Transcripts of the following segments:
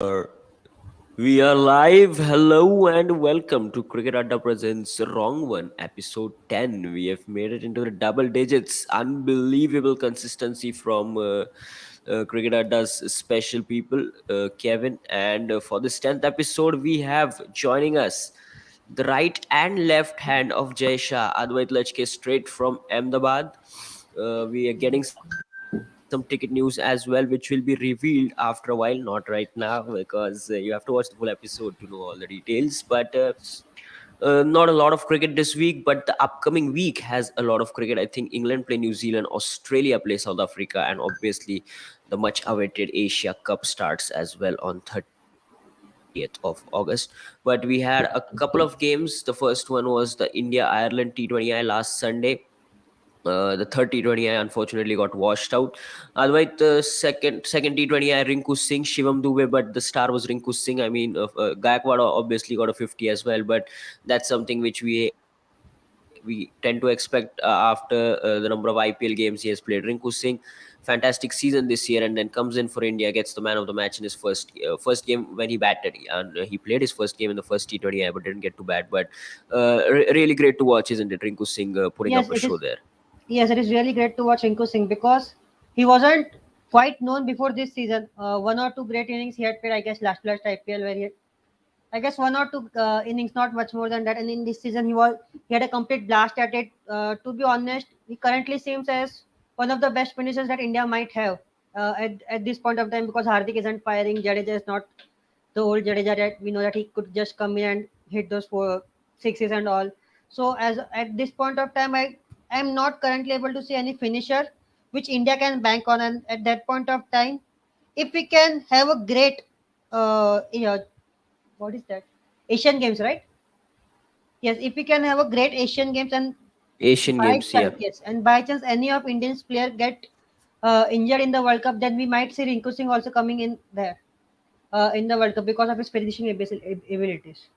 are we are live. Hello and welcome to Cricket Adda presents Wrong One, episode 10. We have made it into the double digits. Unbelievable consistency from Cricket Adda's special people, Kevin. And for this 10th episode, we have joining us the right and left hand of Jay Shah, Advait Lachke, straight from Ahmedabad. We are getting some ticket news as well, which will be revealed after a while, not right now, because you have to watch the full episode to know all the details. But not a lot of cricket this week, but the upcoming week has a lot of cricket. I think England play New Zealand, Australia play South Africa, and obviously the much awaited Asia Cup starts as well on 30th of August. But we had a couple of games. The first one was the India Ireland T20I last Sunday. The third T20I unfortunately got washed out. Otherwise, the second T20I, Rinku Singh, Shivam Dubey, but the star was Rinku Singh. I mean, Gaikwad obviously got a 50 as well, but that's something which we tend to expect after the number of IPL games he has played. Rinku Singh, fantastic season this year, and then comes in for India, gets the man of the match in his first game when he batted, and he played his first game in the first T20I, but didn't get to bat. But really great to watch, isn't it? Rinku Singh putting up Yes, a it show is. there. Yes, it is really great to watch Rinku Singh because he wasn't quite known before this season. One or two great innings he had played, I guess, last IPL where I guess one or two innings, not much more than that. And in this season, he had a complete blast at it. To be honest, he currently seems as one of the best finishers that India might have at this point of time because Hardik isn't firing. Jadeja is not the old Jadeja that we know that he could just come in and hit those four sixes and all. So as at this point of time, I am not currently able to see any finisher which India can bank on. And at that point of time, if we can have a great, what is that? Asian Games, right? Yes, if we can have a great Asian Games and Asian by Games, yeah. chance, yes, and by chance any of Indians player get injured in the World Cup, then we might see Rinku Singh also coming in there in the World Cup because of his finishing abilities.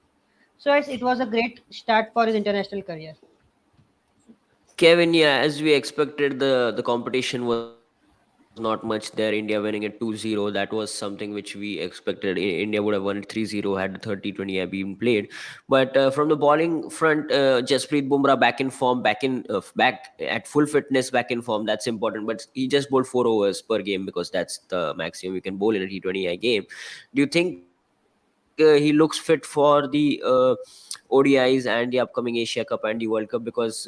So yes, it was a great start for his international career. Kevin, yeah, as we expected, the competition was not much there. India winning it 2-0, that was something which we expected. India would have won it 3-0 had the 30-20 have been played. But from the bowling front, Jasprit Bumrah back in form, back at full fitness, back in form. That's important. But he just bowled 4 overs per game because that's the maximum you can bowl in a T20I game. Do you think he looks fit for the ODIs and the upcoming Asia Cup and the World Cup? Because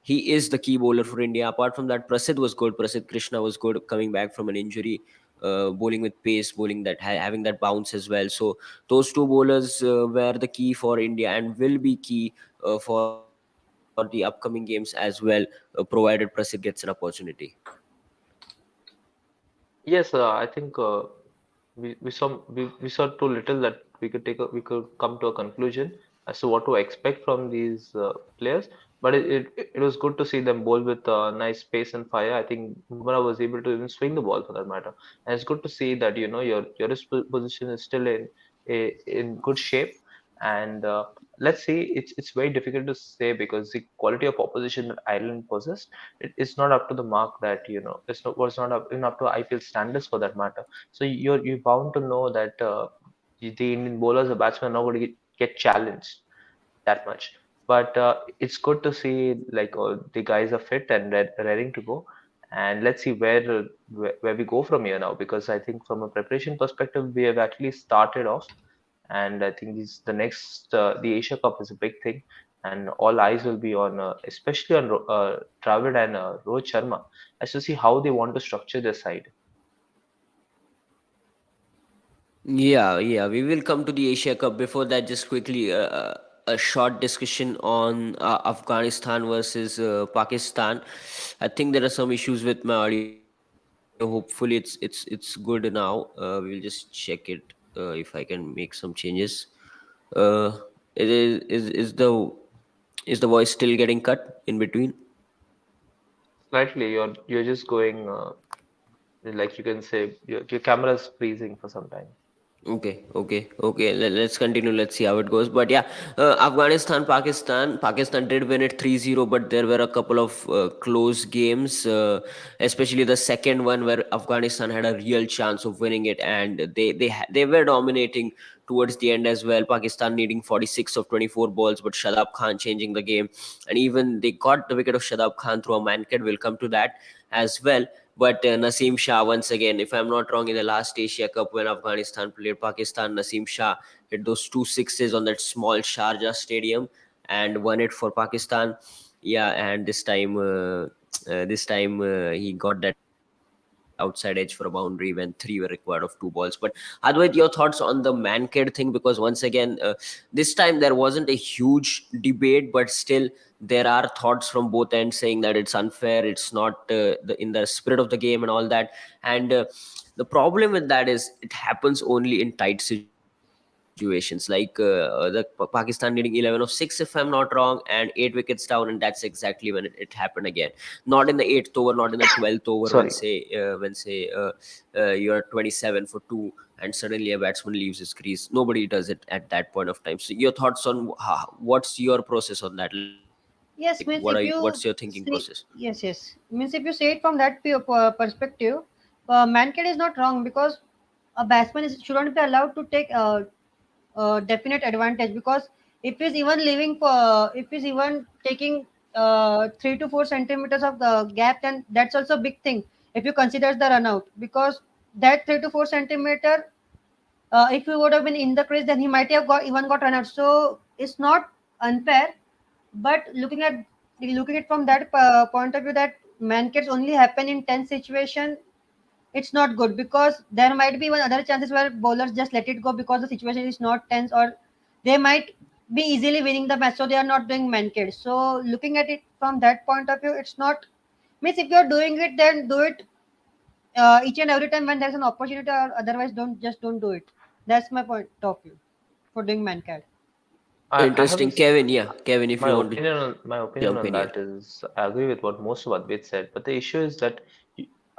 he is the key bowler for India. Apart from that, Prasid was good. Prasid Krishna was good coming back from an injury, bowling with pace, bowling that having that bounce as well. So those two bowlers were the key for India and will be key for the upcoming games as well, provided Prasid gets an opportunity. Yes, I think we saw too little that we could come to a conclusion as to what to expect from these players. But it was good to see them bowl with nice pace and fire. I think Bumrah was able to even swing the ball for that matter, and it's good to see that your position is still in good shape. And let's see, it's very difficult to say because the quality of opposition that Ireland possessed, it's not up to the mark that was not up, even up to IPL standards for that matter. So you're bound to know that the Indian bowlers or batsmen are not going to get challenged that much. But it's good to see like the guys are fit and ready to go. And let's see where we go from here now, because I think from a preparation perspective we have actually started off, and I think the Asia Cup is a big thing, and all eyes will be on especially on Dravid and Rohit Sharma as to see how they want to structure their side. Yeah, yeah, we will come to the Asia Cup. Before that, just quickly, a short discussion on Afghanistan versus Pakistan. I think there are some issues with my audio. Hopefully, it's good now. We'll just check it if I can make some changes. Uh, is the voice still getting cut in between? Slightly, you're just going like you can say your camera is freezing for some time. Okay. Let's continue. Let's see how it goes. But yeah, Afghanistan, Pakistan did win it 3-0, but there were a couple of close games, especially the second one where Afghanistan had a real chance of winning it, and they were dominating towards the end as well. Pakistan needing 46 of 24 balls, but Shadab Khan changing the game, and even they got the wicket of Shadab Khan through a man kid. We'll come to that as well. But Naseem Shah, once again, if I'm not wrong, in the last Asia Cup when Afghanistan played Pakistan, Naseem Shah hit those two sixes on that small Sharjah stadium and won it for Pakistan. Yeah, and this time he got that outside edge for a boundary when three were required of two balls. But Advait, your thoughts on the Mankad thing? Because once again, this time there wasn't a huge debate, but still there are thoughts from both ends saying that it's unfair, it's not in the spirit of the game and all that. And the problem with that is it happens only in tight situations, like Pakistan needing 11 of 6 if I'm not wrong, and 8 wickets down, and that's exactly when it happened again. Not in the 8th over, not in the 12th over, when Sorry. you're 27 for 2 and suddenly a batsman leaves his crease. Nobody does it at that point of time. So your thoughts on what's your process on that? Like, Yes, what's means your if thinking you process? see, yes, means if you say it from that perspective, Mankad is not wrong because a batsman shouldn't be allowed to take definite advantage, because if he's even leaving for, if he's even taking 3 to 4 centimeters of the gap, then that's also a big thing if you consider the run out, because that 3 to 4 centimeter, if he would have been in the crease, then he might have got run out. So it's not unfair, but looking at from that point of view, that man kits only happen in tense situation, it's not good, because there might be one other chances where bowlers just let it go because the situation is not tense, or they might be easily winning the match, so they are not doing man kits. So looking at it from that point of view, it's not, means if you're doing it, then do it each and every time when there's an opportunity, or otherwise don't do it. That's my point of view for doing man cat. I have Interesting, this. Kevin. Yeah, Kevin, if My you want to opinion jump in on here. my opinion on that is I agree with what most of Advait said, but the issue is that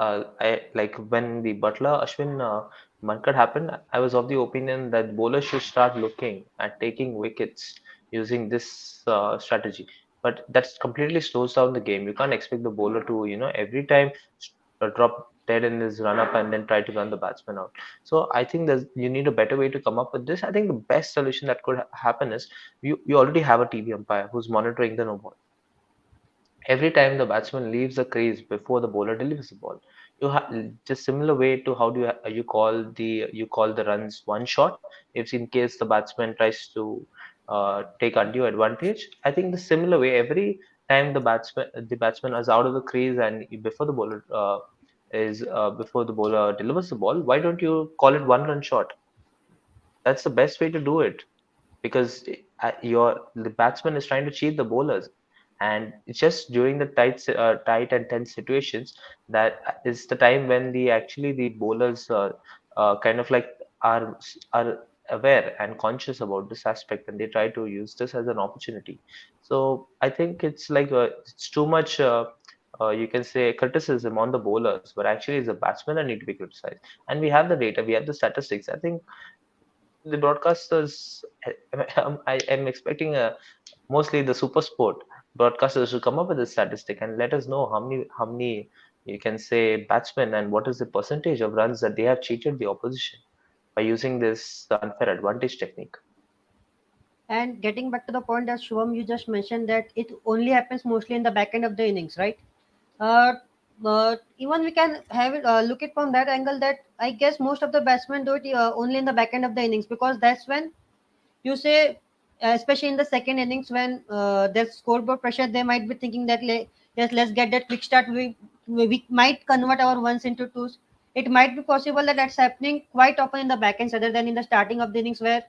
I like when the Butler Ashwin Mankad happened, I was of the opinion that bowlers should start looking at taking wickets using this strategy. But that's completely slows down the game. You can't expect the bowler to, every time drop dead in his run up and then try to run the batsman out. So I think there's you need a better way to come up with this. I think the best solution that could happen is you already have a TV umpire who's monitoring the no ball. Every time the batsman leaves the crease before the bowler delivers the ball, you have just similar way to how do you call the runs one shot if in case the batsman tries to take undue advantage. I think the similar way every time the batsman is out of the crease and before the bowler delivers the ball, why don't you call it one run shot? That's the best way to do it because the batsman is trying to cheat the bowlers, and it's just during the tight and tense situations that is the time when the bowlers kind of like are aware and conscious about this aspect, and they try to use this as an opportunity. So I think it's like it's too much. You can say criticism on the bowlers, but actually it's the batsmen that need to be criticized. And we have the data, we have the statistics. I think the broadcasters, I am expecting mostly the super sport broadcasters to come up with a statistic and let us know how many you can say batsmen and what is the percentage of runs that they have cheated the opposition by using this unfair advantage technique. And getting back to the point that Shubham, you just mentioned that it only happens mostly in the back end of the innings, right? Uh, but even we can have it look it from that angle, that I guess most of the batsmen do it only in the back end of the innings, because that's when you say, especially in the second innings when there's scoreboard pressure, they might be thinking that yes, let's get that quick start. We might convert our ones into twos. It might be possible that that's happening quite often in the back ends rather than in the starting of the innings, where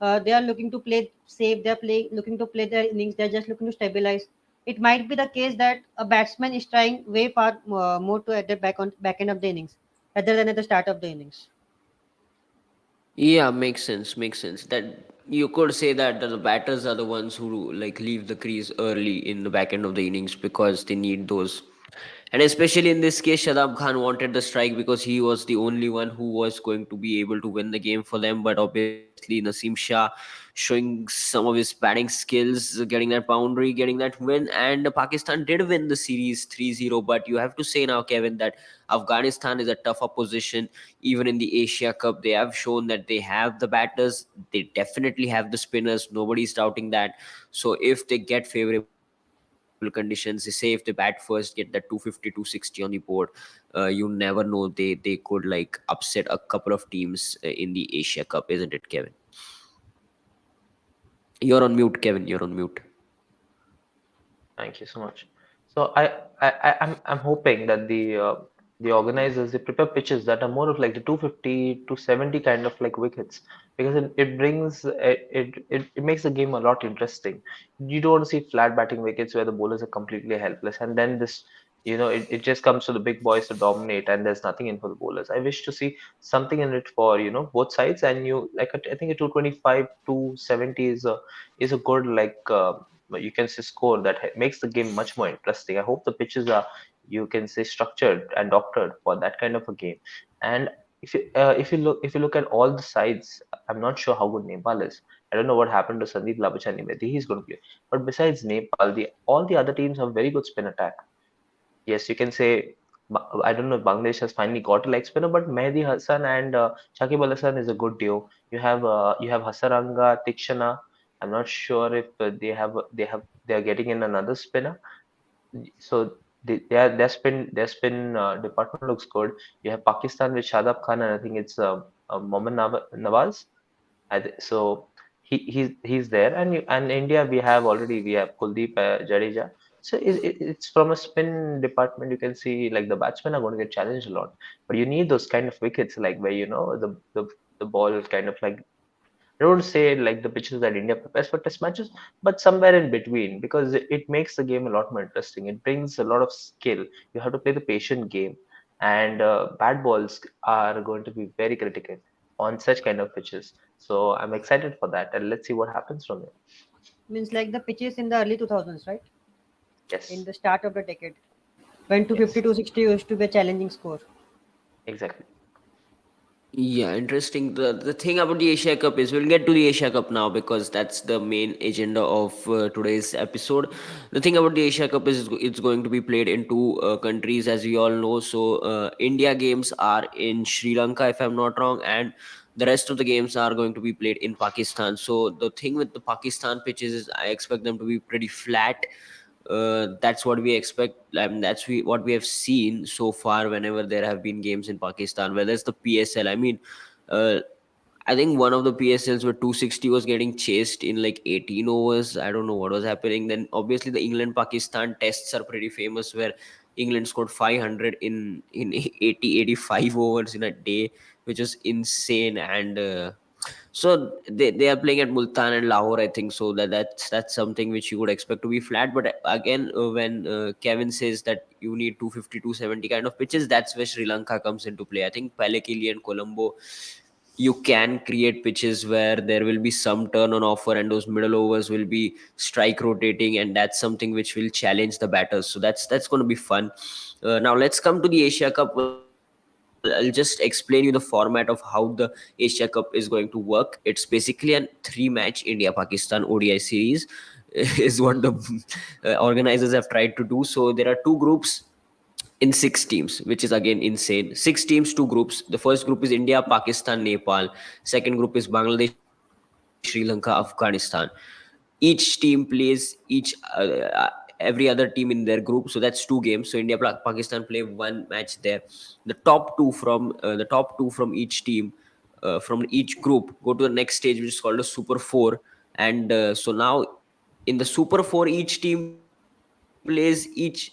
they are looking to play safe. Looking to play their innings. They're just looking to stabilize. It might be the case that a batsman is trying way far more to at the back end of the innings rather than at the start of the innings. Yeah, makes sense. Makes sense. That you could say that the batters are the ones who like leave the crease early in the back end of the innings because they need those And especially in this case, Shadab Khan wanted the strike because he was the only one who was going to be able to win the game for them. But obviously, Naseem Shah showing some of his batting skills, getting that boundary, getting that win. And Pakistan did win the series 3-0. But you have to say now, Kevin, that Afghanistan is a tough opposition. Even in the Asia Cup, they have shown that they have the batters, they definitely have the spinners. Nobody's doubting that. So if they get favorable conditions, say if they bat first, get that 250, 260 on the board, you never know. They could like upset a couple of teams in the Asia Cup, isn't it, Kevin? You're on mute, Kevin. You're on mute. Thank you so much. So I'm hoping that the organizers they prepare pitches that are more of like the 250 to 70 kind of like wickets, because it brings it makes the game a lot interesting. You don't want to see flat batting wickets where the bowlers are completely helpless, and then this it just comes to the big boys to dominate and there's nothing in for the bowlers. I wish to see something in it for both sides, and you like I think a 225 to 70 is a good like you can say score that makes the game much more interesting. I hope the pitches are you can say structured and doctored for that kind of a game. And if you look at all the sides, I'm not sure how good Nepal is. I don't know what happened to Sandeep Labachani. Maybe he's going to play. But besides Nepal, the all the other teams have very good spin attack. Yes, you can say I don't know if Bangladesh has finally got a leg spinner, but Mehdi Hassan and Shakib Al Hasan is a good duo. You have Hasaranga, Tikshana. I'm not sure if they are getting in another spinner. So their spin department looks good. You have Pakistan with Shadab Khan, and I think it's Mohammad Nawaz. So he's there, and India we have Kuldeep Jadeja. So it's from a spin department. You can see like the batsmen are going to get challenged a lot, but you need those kind of wickets like where the ball kind of like I don't say like the pitches that India prepares for test matches, but somewhere in between because it makes the game a lot more interesting. It brings a lot of skill. You have to play the patient game, and bad balls are going to be very critical on such kind of pitches. So I'm excited for that, and let's see what happens from it. Means like the pitches in the early 2000s, right? In Yes, the start of the decade, when 250, yes, 260 used to be a challenging score. exactly. Yeah, interesting. The thing about the Asia Cup is we'll get to the Asia Cup now because that's the main agenda of today's episode. The thing about the Asia Cup is it's going to be played in two countries, as we all know. So India games are in Sri Lanka, if I'm not wrong, and the rest of the games are going to be played in Pakistan. So the thing with the Pakistan pitches is I expect them to be pretty flat. That's what we expect. I mean, what we have seen so far whenever there have been games in Pakistan, whether it's the PSL. I mean, uh, I think one of the PSLs where 260 was getting chased in like 18 overs. I don't know what was happening. Then obviously the England Pakistan tests are pretty famous where England scored 500 in 80 85 overs in a day, which is insane. And so they are playing at Multan and Lahore, I think. So that's something which you would expect to be flat. But again, when Kevin says that you need 250, 270 kind of pitches, that's where Sri Lanka comes into play. I think Palekili and Colombo, you can create pitches where there will be some turn on offer and those middle overs will be strike rotating, and that's something which will challenge the batters. So that's going to be fun. Now let's come to the Asia Cup. I'll just explain you the format of how the Asia Cup is going to work. It's basically a three-match India-Pakistan ODI series, is what the organizers have tried to do. So there are two groups in six teams, which is again insane. Six teams, two groups. The first group is India, Pakistan, Nepal. Second group is Bangladesh, Sri Lanka, Afghanistan. Each team plays every other team in their group, so that's two games. So India Pakistan play one match there. The top two from each team, from each group, go to the next stage, which is called a Super 4. And so now in the Super 4, each team plays it's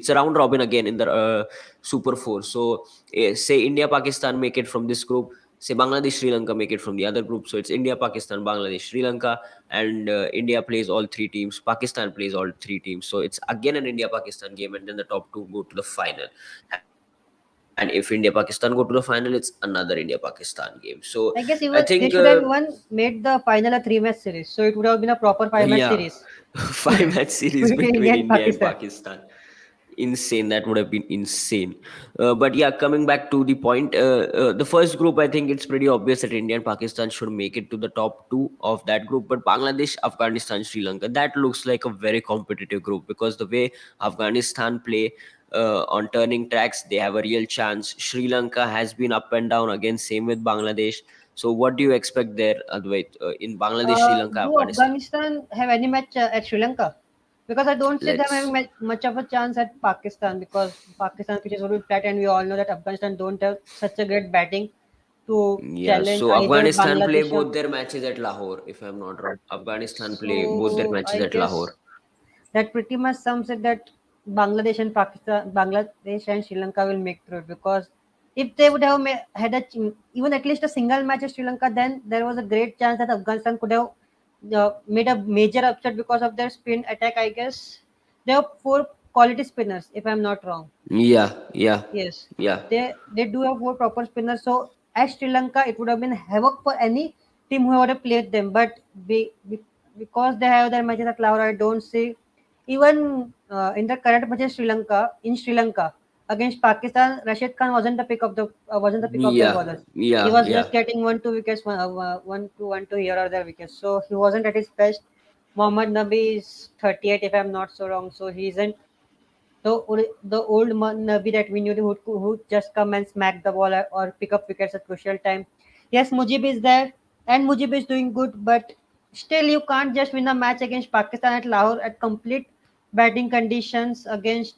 a round robin again in the Super 4. So say India Pakistan make it from this group, say Bangladesh Sri Lanka make it from the other group. So it's India Pakistan Bangladesh Sri Lanka, and India plays all three teams, Pakistan plays all three teams. So it's again an India Pakistan game, and then the top two go to the final. And if India Pakistan go to the final, it's another India Pakistan game. So I think I guess even they should have even made the final a three-match series, so it would have been a proper yeah, five-match series 5 match series between between India and India and Pakistan. Pakistan. insane. That would have been insane. But yeah, coming back to the point, the first group, I think it's pretty obvious that India and Pakistan should make it to the top two of that group. But Bangladesh, Afghanistan, Sri Lanka, that looks like a very competitive group, because the way Afghanistan play on turning tracks, they have a real chance. Sri Lanka has been up and down again, same with Bangladesh. So what do you expect there, Advait, in Bangladesh, Sri Lanka, Do Afghanistan? Afghanistan have any match at Sri Lanka? Because I don't see them having Let's. much of a chance at Pakistan, because Pakistan pitch is already flat, and we all know that Afghanistan don't have such a great batting to Yeah, challenge so either Afghanistan play Bangladesh or. both their matches at Lahore, if I'm not wrong. Afghanistan play both their So matches I at guess Lahore. that pretty much sums it that Bangladesh and Sri Lanka will make through it, because if they would have had even at least a single match at Sri Lanka, then there was a great chance that Afghanistan could have made a major upset because of their spin attack. I guess they have four quality spinners, if I'm not wrong. Yeah, yeah, Yes, yeah. they do have four proper spinners. So at Sri Lanka, it would have been havoc for any team who would have played them. But because they have their matches at Lahore, I don't see even in the current matches Sri Lanka against Pakistan, Rashid Khan wasn't the pick of their Yeah, bowlers. He yeah, was yeah. just getting 1 2 wickets, one two here or there wickets. So he wasn't at his best. Mohammad Nabi is 38, if I'm not so wrong. So he isn't the old Nabi that we knew, who just come and smack the ball or pick up wickets at crucial time. Yes, Mujib is there, and Mujib is doing good, but still you can't just win a match against Pakistan at Lahore at complete batting conditions against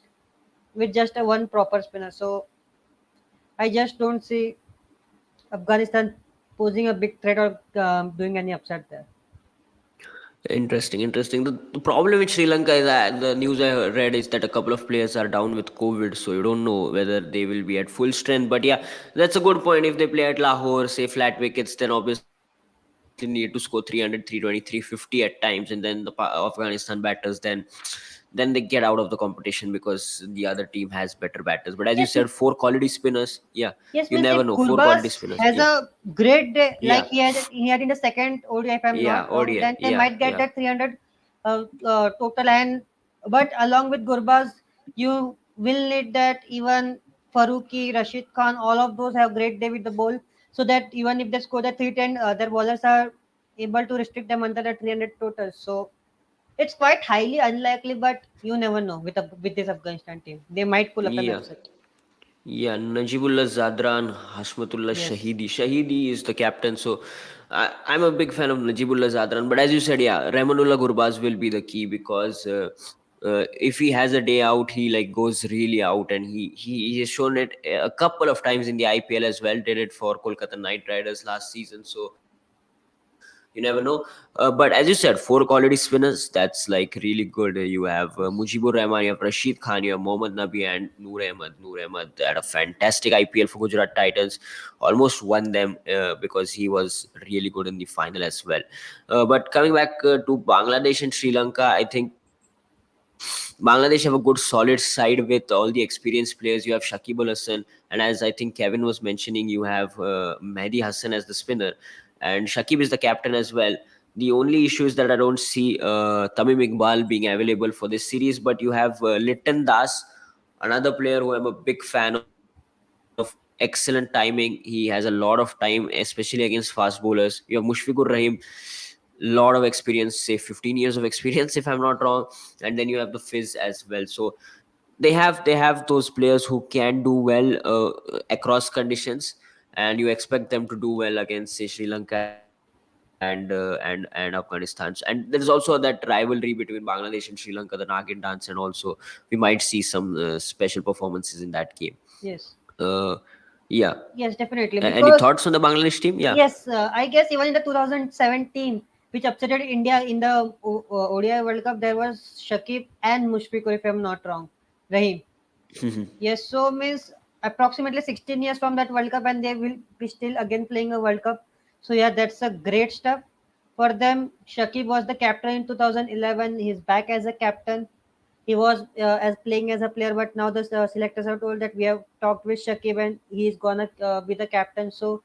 with just a one proper spinner. So I just don't see Afghanistan posing a big threat or doing any upset there. Interesting, interesting. The problem with Sri Lanka is that the news I read is that a couple of players are down with COVID, so you don't know whether they will be at full strength. But yeah, that's a good point. If they play at Lahore, say flat wickets, then obviously need to score 300, 320, 350 at times, and then the Afghanistan batters then they get out of the competition because the other team has better batters. But as you said, Yes, four quality spinners. Yeah, you yes, never means know. if Four quality Gurbaz spinners. has Yeah, a great day yeah, like he had in the second ODI, if I'm yeah. not wrong, ODI. then they Yeah, might get yeah. that 300 total. And but along with Gurbaz, you will need that even Faruqi, Rashid Khan, all of those have great day with the ball, so that even if they score the 310, their bowlers are able to restrict them under the 300 total. So it's quite highly unlikely, but you never know with this Afghanistan team. They might pull up an Yeah. upset. Yeah, Najibullah Zadran, Hashmatullah Yes. Shahidi. Shahidi is the captain, so I'm a big fan of Najibullah Zadran. But as you said, yeah, Rahmanullah Gurbaz will be the key, because if he has a day out, he like goes really out, and he has shown it a couple of times in the IPL as well. Did it for Kolkata Knight Riders last season, so you never know. But as you said, four quality spinners, that's like really good. You have Mujibur Rahman, you have Rashid Khan, you have Mohammad Nabi, and Noor Ahmed. Noor Ahmed had a fantastic IPL for Gujarat Titans, almost won them because he was really good in the final as well. But coming back to Bangladesh and Sri Lanka, I think Bangladesh have a good solid side with all the experienced players. You have Shakib Al Hassan, and as I think Kevin was mentioning, you have Mehdi Hassan as the spinner, and Shakib is the captain as well. The only issue is that I don't see Tamim Iqbal being available for this series, but you have Litton Das, another player who I'm a big fan of. Excellent timing. He has a lot of time, especially against fast bowlers. You have Mushfiqur Rahim, lot of experience, say 15 years of experience if I'm not wrong, and then you have the Fizz as well. So they have those players who can do well across conditions, and you expect them to do well against say Sri Lanka and Afghanistan. And there is also that rivalry between Bangladesh and Sri Lanka, the Nagin dance, and also we might see some special performances in that game. Yes. uh, yeah. Yes, definitely. Any thoughts Because on the Bangladesh team? Yeah. yes, I guess even in the 2017, which upsetted India in the ODI World Cup, there was Shakib and Mushfiqur, if I'm not wrong. Rahim. Yes, so means approximately 16 years from that World Cup, and they will be still again playing a World Cup. So yeah, that's a great stuff for them. Shakib was the captain in 2011. He's back as a captain. He was as playing as a player, but now the selectors have told that we have talked with Shakib and he's gonna be the captain. So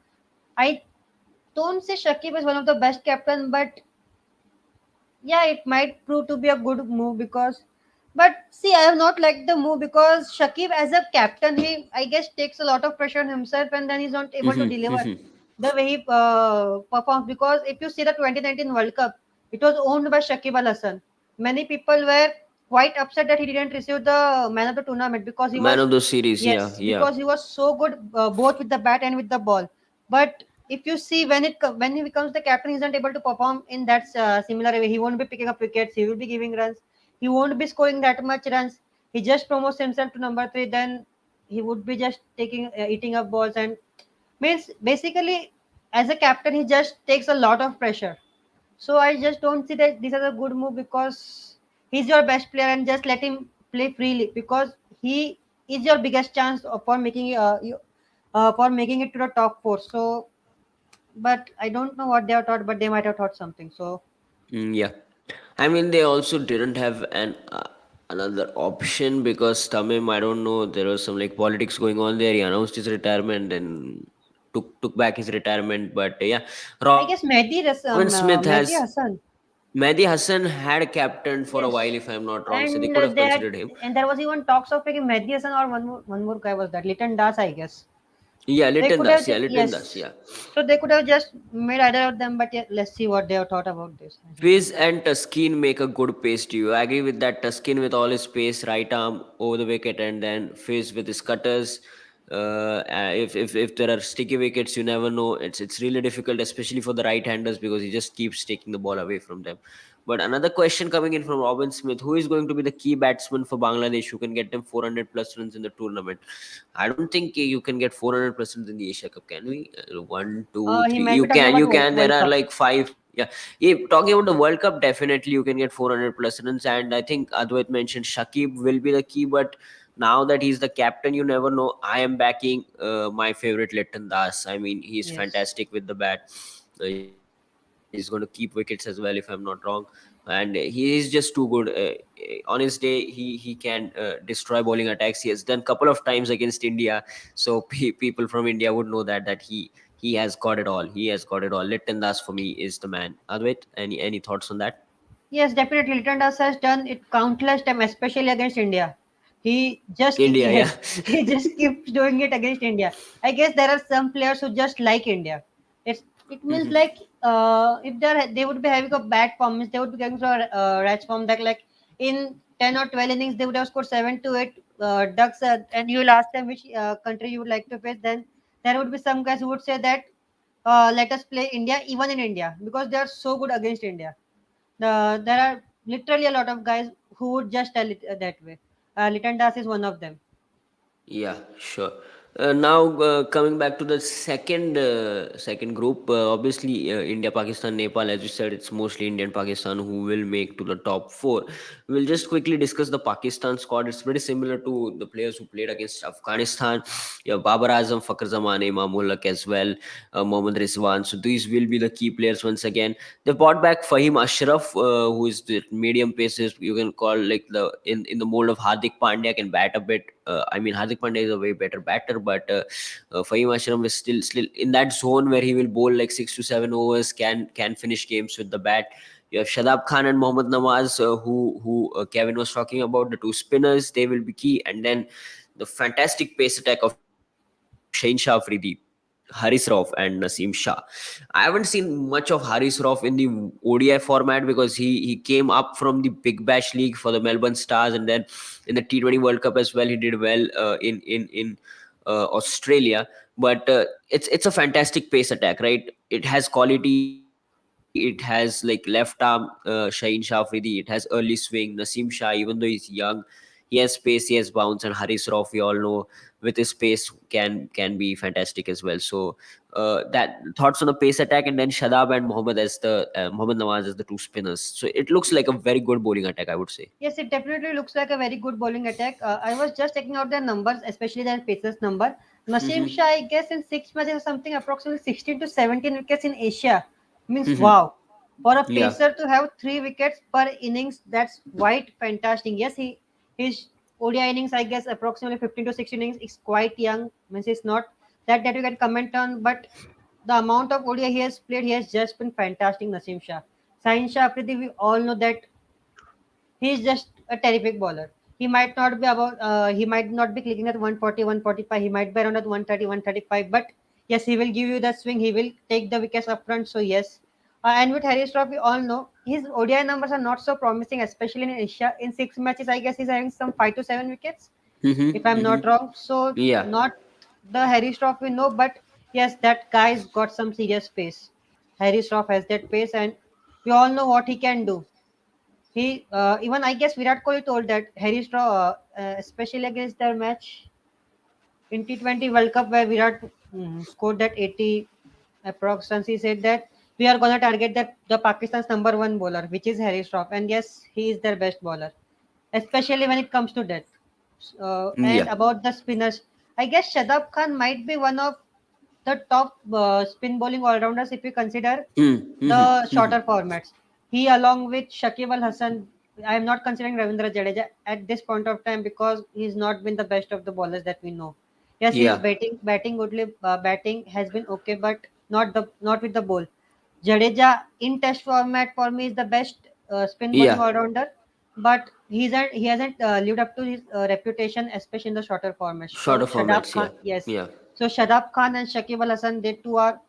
I don't say Shakib is one of the best captain, but yeah, it might prove to be a good move, because But see, I have not liked the move because Shakib, as a captain, he I guess takes a lot of pressure on himself, and then he's not able to deliver the way he performs. Because if you see the 2019 World Cup, it was owned by Shakib Al Hassan. Many people were quite upset that he didn't receive the man of the tournament because he Man was, of the series, yeah, yes, yeah. because he was so good both with the bat and with the ball. But if you see when he becomes the captain, he's not able to perform in that similar way. He won't be picking up wickets. He will be giving runs. He won't be scoring that much runs. He just promotes himself to number three. Then he would be just taking eating up balls and means basically as a captain he just takes a lot of pressure. So I just don't see that this is a good move because he's your best player and just let him play freely because he is your biggest chance for making for making it to the top four. So, but I don't know what they have thought, but they might have thought something. So Yeah. I mean, they also didn't have an another option because Tamim, I don't know, there was some like politics going on there. He announced his retirement and took back his retirement. But yeah, I Robin guess Smith Mehdi Mehdi Hassan. Hassan had captained for a while, if I'm not wrong. So they Yes, could have considered him. and they had, and there was even talks of picking Mehdi Hassan or one more guy was that Liton Das, I guess. Yeah, They Liton could Das. have, Yeah, Liton Das. yes. Yeah. So they could have just made either of them, but yeah, let's see what they have thought about this. Fizz and Tuskin make a good pace to you. I agree with that. Tuskin with all his pace, right arm over the wicket, and then Fizz with his cutters. If there are sticky wickets, you never know. It's really difficult, especially for the right-handers, because he just keeps taking the ball away from them. But another question coming in from Robin Smith: who is going to be the key batsman for Bangladesh who can get them 400 plus runs in the tournament? I don't think you can get 400 plus runs in the Asia Cup, can we? One, two, He three. might You be talking can, about you can. There World are Cup. like five. Yeah, yeah, talking about the World Cup, definitely you can get 400 plus runs, and I think Advait mentioned Shakib will be the key. But now that he's the captain, you never know. I am backing my favorite Litton Das. I mean, he's Yes. fantastic with the bat. He's going to keep wickets as well, if I'm not wrong. And he is just too good. On his day, he can destroy bowling attacks. He has done couple of times against India, so people from India would know that he has got it all. He has got it all. Litton Das for me is the man. Advait, any thoughts on that? Yes, definitely. Liton Das has done it countless times, especially against India. He just India, yeah. yes, he just keeps doing it against India. I guess there are some players who just like India. It means like if they would be having a bad form, means they would be going through a ratch form that like in 10 or 12 innings they would have scored 7 to 8 ducks, and you will ask them which country you would like to face. Then there would be some guys who would say that let us play India even in India because they are so good against India. There are literally a lot of guys who would just tell it that way. Litan Das is one of them. Yeah, sure. Now coming back to the second group, obviously India, Pakistan, Nepal. As you said, it's mostly India and Pakistan who will make to the top four. We'll just quickly discuss the Pakistan squad. It's very similar to the players who played against Afghanistan. Yeah, Babar Azam, Fakhr Zaman, Imam Ulak as well, Mohammad Rizwan. So these will be the key players once again. They brought back Fahim Ashraf, who is the medium paces. You can call like the in the mold of Hardik Pandya, can bat a bit. I mean, Hardik Pandya is a way better batter, but Fahim Ashraf is still in that zone where he will bowl like 6 to 7 overs, can finish games with the bat. You have Shadab Khan and Mohammad Nawaz, who Kevin was talking about, the two spinners. They will be key, and then the fantastic pace attack of Shaheen Shah Afridi, Haris Rauf and Naseem Shah. I haven't seen much of Haris Rauf in the ODI format because he came up from the Big Bash League for the Melbourne Stars, and then in the T20 World Cup as well, he did well in Australia. But it's a fantastic pace attack, right? It has quality. It has like left arm Shaheen Shah Afridi. It has early swing. Naseem Shah, even though he's young, he has pace, he has bounce, and Haris Rauf, we all know, with his pace can be fantastic as well. So that thoughts on the pace attack, and then Shadab and Mohammad Nawaz as the two spinners. So it looks like a very good bowling attack, I would say. Yes, it definitely looks like a very good bowling attack. I was just checking out their numbers, especially their paces number. Naseem Shah, I guess in 6 matches or something, approximately 16 to 17 wickets in Asia. Means wow. For a Yeah. pacer to have 3 wickets per innings, that's quite fantastic. Yes, his ODI innings, I guess, approximately 15 to 16 innings is quite young. Means it's not that you can comment on, but the amount of ODI he has played, he has just been fantastic. Naseem Shah, Sahin Shah Afridi, we all know that he's just a terrific bowler. He might not be clicking at 140, 145. He might be around at 130, 135. But yes, he will give you the swing. He will take the wickets up front. So yes. And with Harry Straw, we all know his ODI numbers are not so promising, especially in Asia. In 6 matches, I guess he's having some 5 to 7 wickets, if I'm not wrong. So Yeah. not the Harry Straw we know, but yes, that guy's got some serious pace. Harry Straw has that pace, and we all know what he can do. He even I guess Virat Kohli told that Harry Straw, especially against their match in T20 World Cup where Virat scored that 80 approx runs, he said that we are gonna target that the Pakistan's number one bowler, which is Harry Straw, and yes, he is their best bowler, especially when it comes to death. And Yeah. about the spinners, I guess Shadab Khan might be one of the top spin bowling all rounders if you consider the shorter formats. He, along with Shakib Al Hasan, I am not considering Ravindra Jadeja at this point of time because he's not been the best of the bowlers that we know. Yes, he's Yeah. batting goodly. Batting has been okay, but not with the ball. Jadeja in Test format for me is the best spin bowling Yeah. all rounder, but he hasn't lived up to his reputation, especially in the shorter formats. So Shorter Shadab formats. Khan, Yeah. yes. Yeah. So Shadab Khan and Shakib Al Hasan, they two are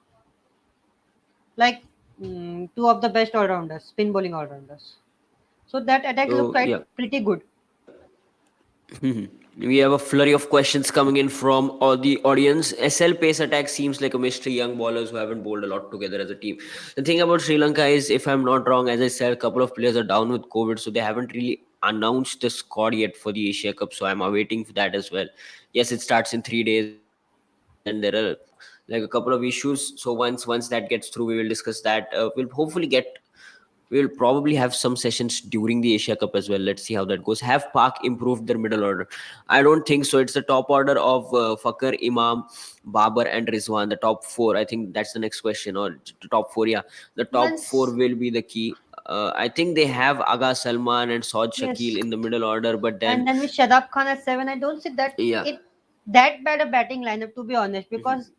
like two of the best all-rounders, spin bowling all-rounders. So that attack looks So quite yeah. pretty good. We have a flurry of questions coming in from all the audience. SL pace attack seems like a mystery. Young bowlers who haven't bowled a lot together as a team. The thing about Sri Lanka is, if I'm not wrong, as I said, a couple of players are down with COVID, so they haven't really announced the squad yet for the Asia Cup. So I'm awaiting for that as well. Yes, it starts in 3 days, and then there are like a couple of issues. So once that gets through, we will discuss that. We'll hopefully get we'll probably have some sessions during the Asia Cup as well. Let's see how that goes. Have Park improved their middle order? I don't think so. It's the top order of Fakar, Imam, Babar, and Rizwan. The top four. I think that's the next question. Or top four. Yeah, the top four Once, will be the key. I think they have Aga Salman and Saud yes, Shakil in the middle order, but and then then with Shadab Khan at seven, I don't see that yeah. it that bad a batting lineup to be honest, because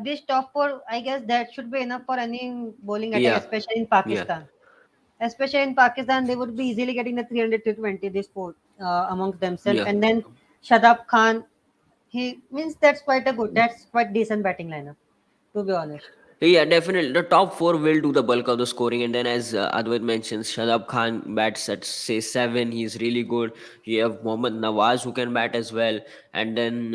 this top four, I guess that should be enough for any bowling attack, Yeah, especially in yeah, Pakistan. Especially in Pakistan, they would be easily getting the 300 to 20 this four amongst themselves, yeah. and then Shadab Khan, he means that's quite decent batting lineup, to be honest. Yeah, definitely. The top four will do the bulk of the scoring, and then as Advait mentions, Shadab Khan bats at say seven. He's really good. You have Mohammad Nawaz who can bat as well, and then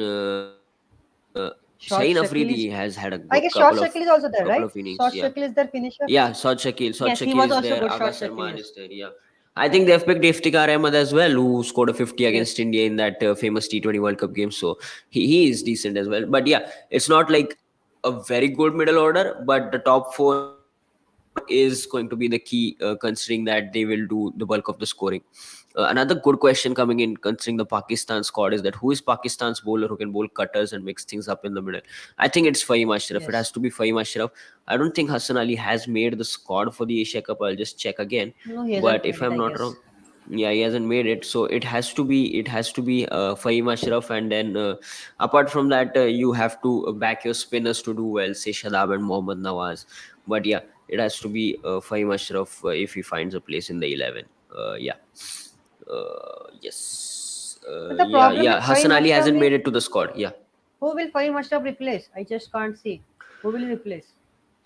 Sain Afridi Short has Shakil had a is, I guess, couple Short of Shakil is also there, right? innings. Yeah, Short Shakil is their finisher. yeah. Sod Yes, he Shakil was is also there. good. Aga Short Shakil, Salman yes, is there. Yeah, I think they've picked Iftikhar Ahmed as well, who scored a 50 against yes. India in that famous T20 World Cup game. So he is decent as well. But yeah, it's not like a very good middle order, but the top four is going to be the key, considering that they will do the bulk of the scoring. Another good question coming in, considering the Pakistan squad, is that who is Pakistan's bowler who can bowl cutters and mix things up in the middle? I think it's Fahim Ashraf. It has Yes. to be Fahim Ashraf. I don't think Hassan Ali has made the squad for the Asia Cup. I'll just check again. No, he hasn't But made if it, I'm I not guess. wrong, yeah, he hasn't made it. So it has to be Fahim Ashraf, and then apart from that, you have to back your spinners to do well, say Shadab and Mohammad Nawaz. But yeah, it has to be Fahim Ashraf if he finds a place in the 11. Yeah. Yes. But the Yeah, problem yeah. with Hassan Fahim Ali Ashraf hasn't made is, it to the squad. Yeah. who will Fahim Ashraf replace? I just can't see. Who will he replace?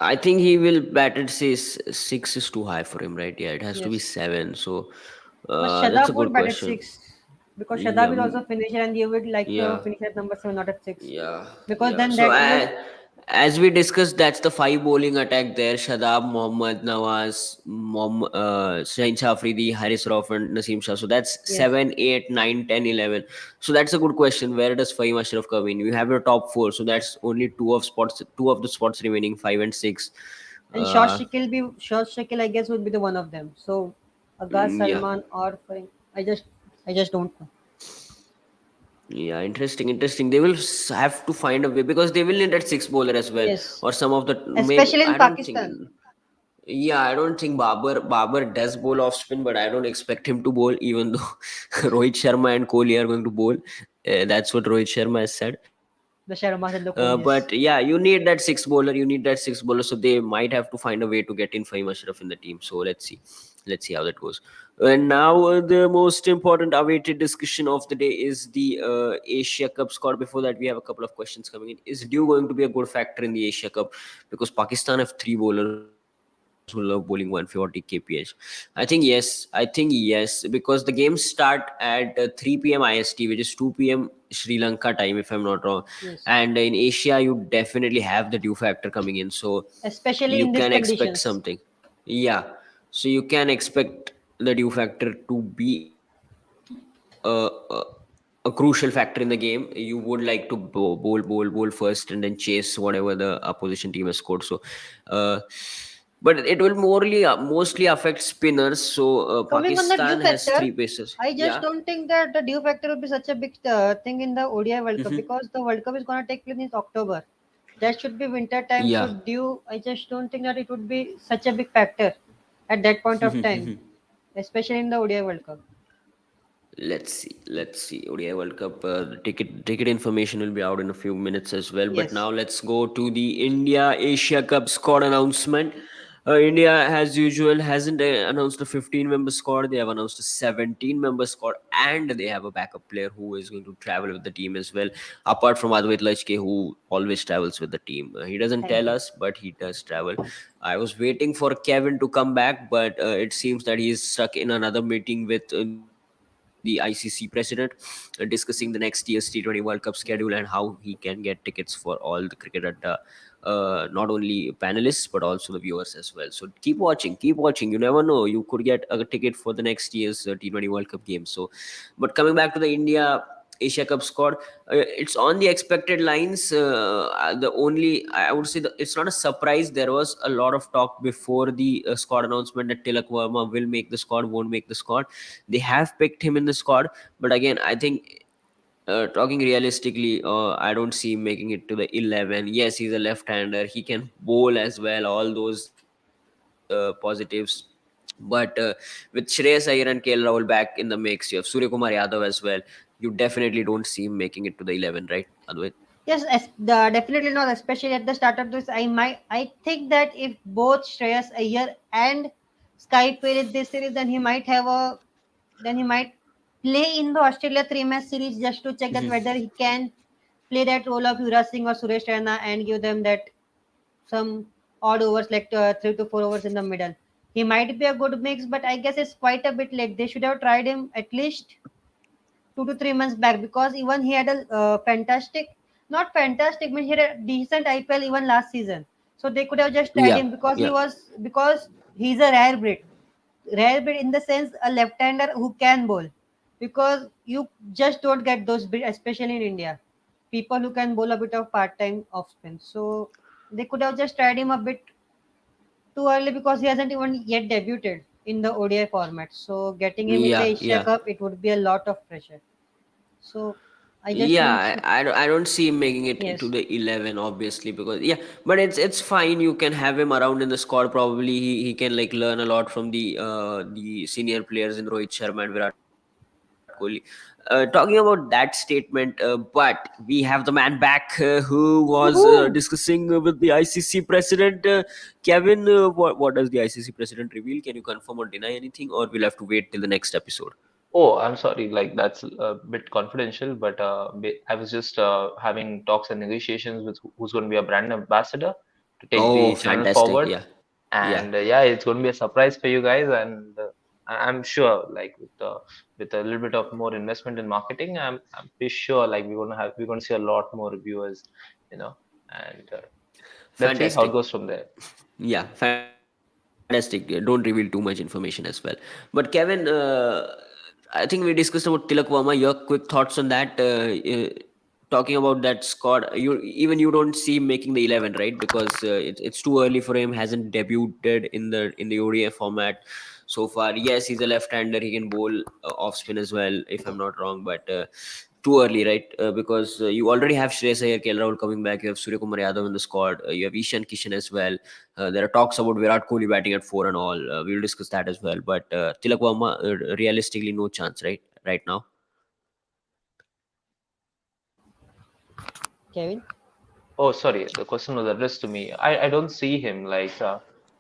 I think he will bat it. Say six is too high for him, right? Yeah, it has to be Yes. seven. So But that's a Shadab good won't bat at question. six because Yeah, Shadab is also finisher, and you would like to have a yeah. finisher at number seven, not at six, Yeah, because yeah. then So that would, as we discussed, that's the five bowling attack there: Shadab, Mohammad Nawaz, Shaheen Shah Afridi, Haris Rauf, and Naseem Shah. So that's yes. 7, 8, 9, 10, 11. So that's a good question. Where does Fahim Ashraf come in? You have your top four, so that's only two of the spots remaining, five and six. And Short Uh, Shakil Short Shakil, I guess, would be the one of them. So Agha yeah. Salman or Fahim, I just don't know. Yeah, interesting, interesting. They will have to find a way because they will need that six bowler as well, Yes, or some of the maybe. especially in I don't think. Pakistan. Yeah, I don't think Babar does bowl off spin, but I don't expect him to bowl, even though Rohit Sharma and Kohli are going to bowl. That's what Rohit Sharma has said. The Sharmas and the But Kohlis. yeah, you need that six bowler. You need that six bowler. So they might have to find a way to get in Fahim Ashraf in the team. So let's see how that goes. And now the most important awaited discussion of the day is the Asia Cup squad. Before that, we have a couple of questions coming in. Is Dew going to be a good factor in the Asia Cup? Because Pakistan have three bowlers who love bowling 140 kph. I think yes, because the games start at 3 p.m. IST, which is 2 p.m. Sri Lanka time, if I'm not wrong. Yes. And in Asia, you definitely have the dew factor coming in, so Especially you in these can expect conditions. something. Yeah, so you can expect the dew factor to be a crucial factor in the game. You would like to bowl first and then chase whatever the opposition team has scored. So, uh, but it will mostly affect spinners. So Coming on the Pakistan due has factor, three pacers. I just Yeah. don't think that the due factor will be such a big thing in the ODI World Cup, Hmm. because the World Cup is going to take place in October. That should be winter time, so Yeah. due. I just don't think that it would be such a big factor at that point of time, especially in the ODI World Cup. Let's see. ODI World Cup ticket information will be out in a few minutes as well. But Yes, now let's go to the India Asia Cup squad announcement. India, as usual, hasn't announced a 15-member squad. They have announced a 17-member squad, and they have a backup player who is going to travel with the team as well. Apart from Advait Lachke, who always travels with the team, he doesn't thank tell you. us, but he does travel. I was waiting for Kevin to come back, but it seems that he is stuck in another meeting with the ICC president, discussing the next year's T20 World Cup schedule and how he can get tickets for all the Cricket Adda, not only panelists but also the viewers as well. So keep watching, keep watching. You never know, you could get a ticket for the next year's T20 World Cup game. So, but coming back to the India Asia Cup squad, it's on the expected lines. The only I would say that it's not a surprise. There was a lot of talk before the squad announcement that Tilak Verma will make the squad, won't make the squad. They have picked him in the squad, but again, I think talking realistically, I don't see him making it to the 11. Yes, he's a left-hander. He can bowl as well. All those positives. But with Shreyas Iyer and KL Rahul back in the mix, you have Surya Kumar Yadav as well. You definitely don't see him making it to the 11, right, Advait? Yes, definitely not. Especially at the start of this, I think that if both Shreyas Iyer and Sky fail in this series, then he might play in the Australia three-match series just to check that whether he can play that role of Yuvraj Singh or Suresh Raina and give them that some odd overs, like 3 to 4 overs in the middle. He might be a good mix, but I guess it's quite a bit late. They should have tried him at least 2 to 3 months back, because even he had a not fantastic, but he had a decent IPL even last season. So they could have just tried Yeah, him, because yeah. he's a rare breed in the sense a left-hander who can bowl, because you just don't get those breed, especially in India. People who can bowl a bit of part-time off spin. So they could have just tried him a bit too early, because he hasn't even yet debuted in the ODI format. So getting him in the Yeah, Asia yeah. Cup, it would be a lot of pressure. So I just Yeah, don't see. I don't see him making it to Yes, the 11, obviously, because yeah, but it's fine. You can have him around in the squad. Probably he can like learn a lot from the senior players in Rohit Sharma and Virat Kohli. Talking about that statement, but we have the man back who was woohoo! discussing with the ICC president. Kevin, what does the ICC president reveal? Can you confirm or deny anything, or we'll have to wait till the next episode? Oh, I'm sorry, like that's a bit confidential, but I was just having talks and negotiations with who's going to be a brand ambassador to take Oh, the channel fantastic! forward. Yeah, yeah. And yeah, it's going to be a surprise for you guys, and I'm sure, like with a little bit of more investment in marketing, I'm pretty sure like we're going to see a lot more reviewers, you know, and let's see how it Fantastic. goes from there. Yeah, fantastic. Don't reveal too much information as well. But Kevin, I think we discussed about Tilak Verma. Your quick thoughts on that? Talking about that squad, you don't see him making the 11, right? Because it's too early for him. Hasn't debuted in the ODI format so far. Yes, he's a left-hander. He can bowl off spin as well, if I'm not wrong. But too early, right? Because you already have Shreyas Iyer, KL Rahul coming back. You have Surya Kumar Yadav in the squad. You have Ishan Kishan as well. There are talks about Virat Kohli batting at four and all. We will discuss that as well. But Tilak Verma, realistically, no chance, right? Right now. Kevin. Oh, sorry. The question was addressed to me. I don't see him like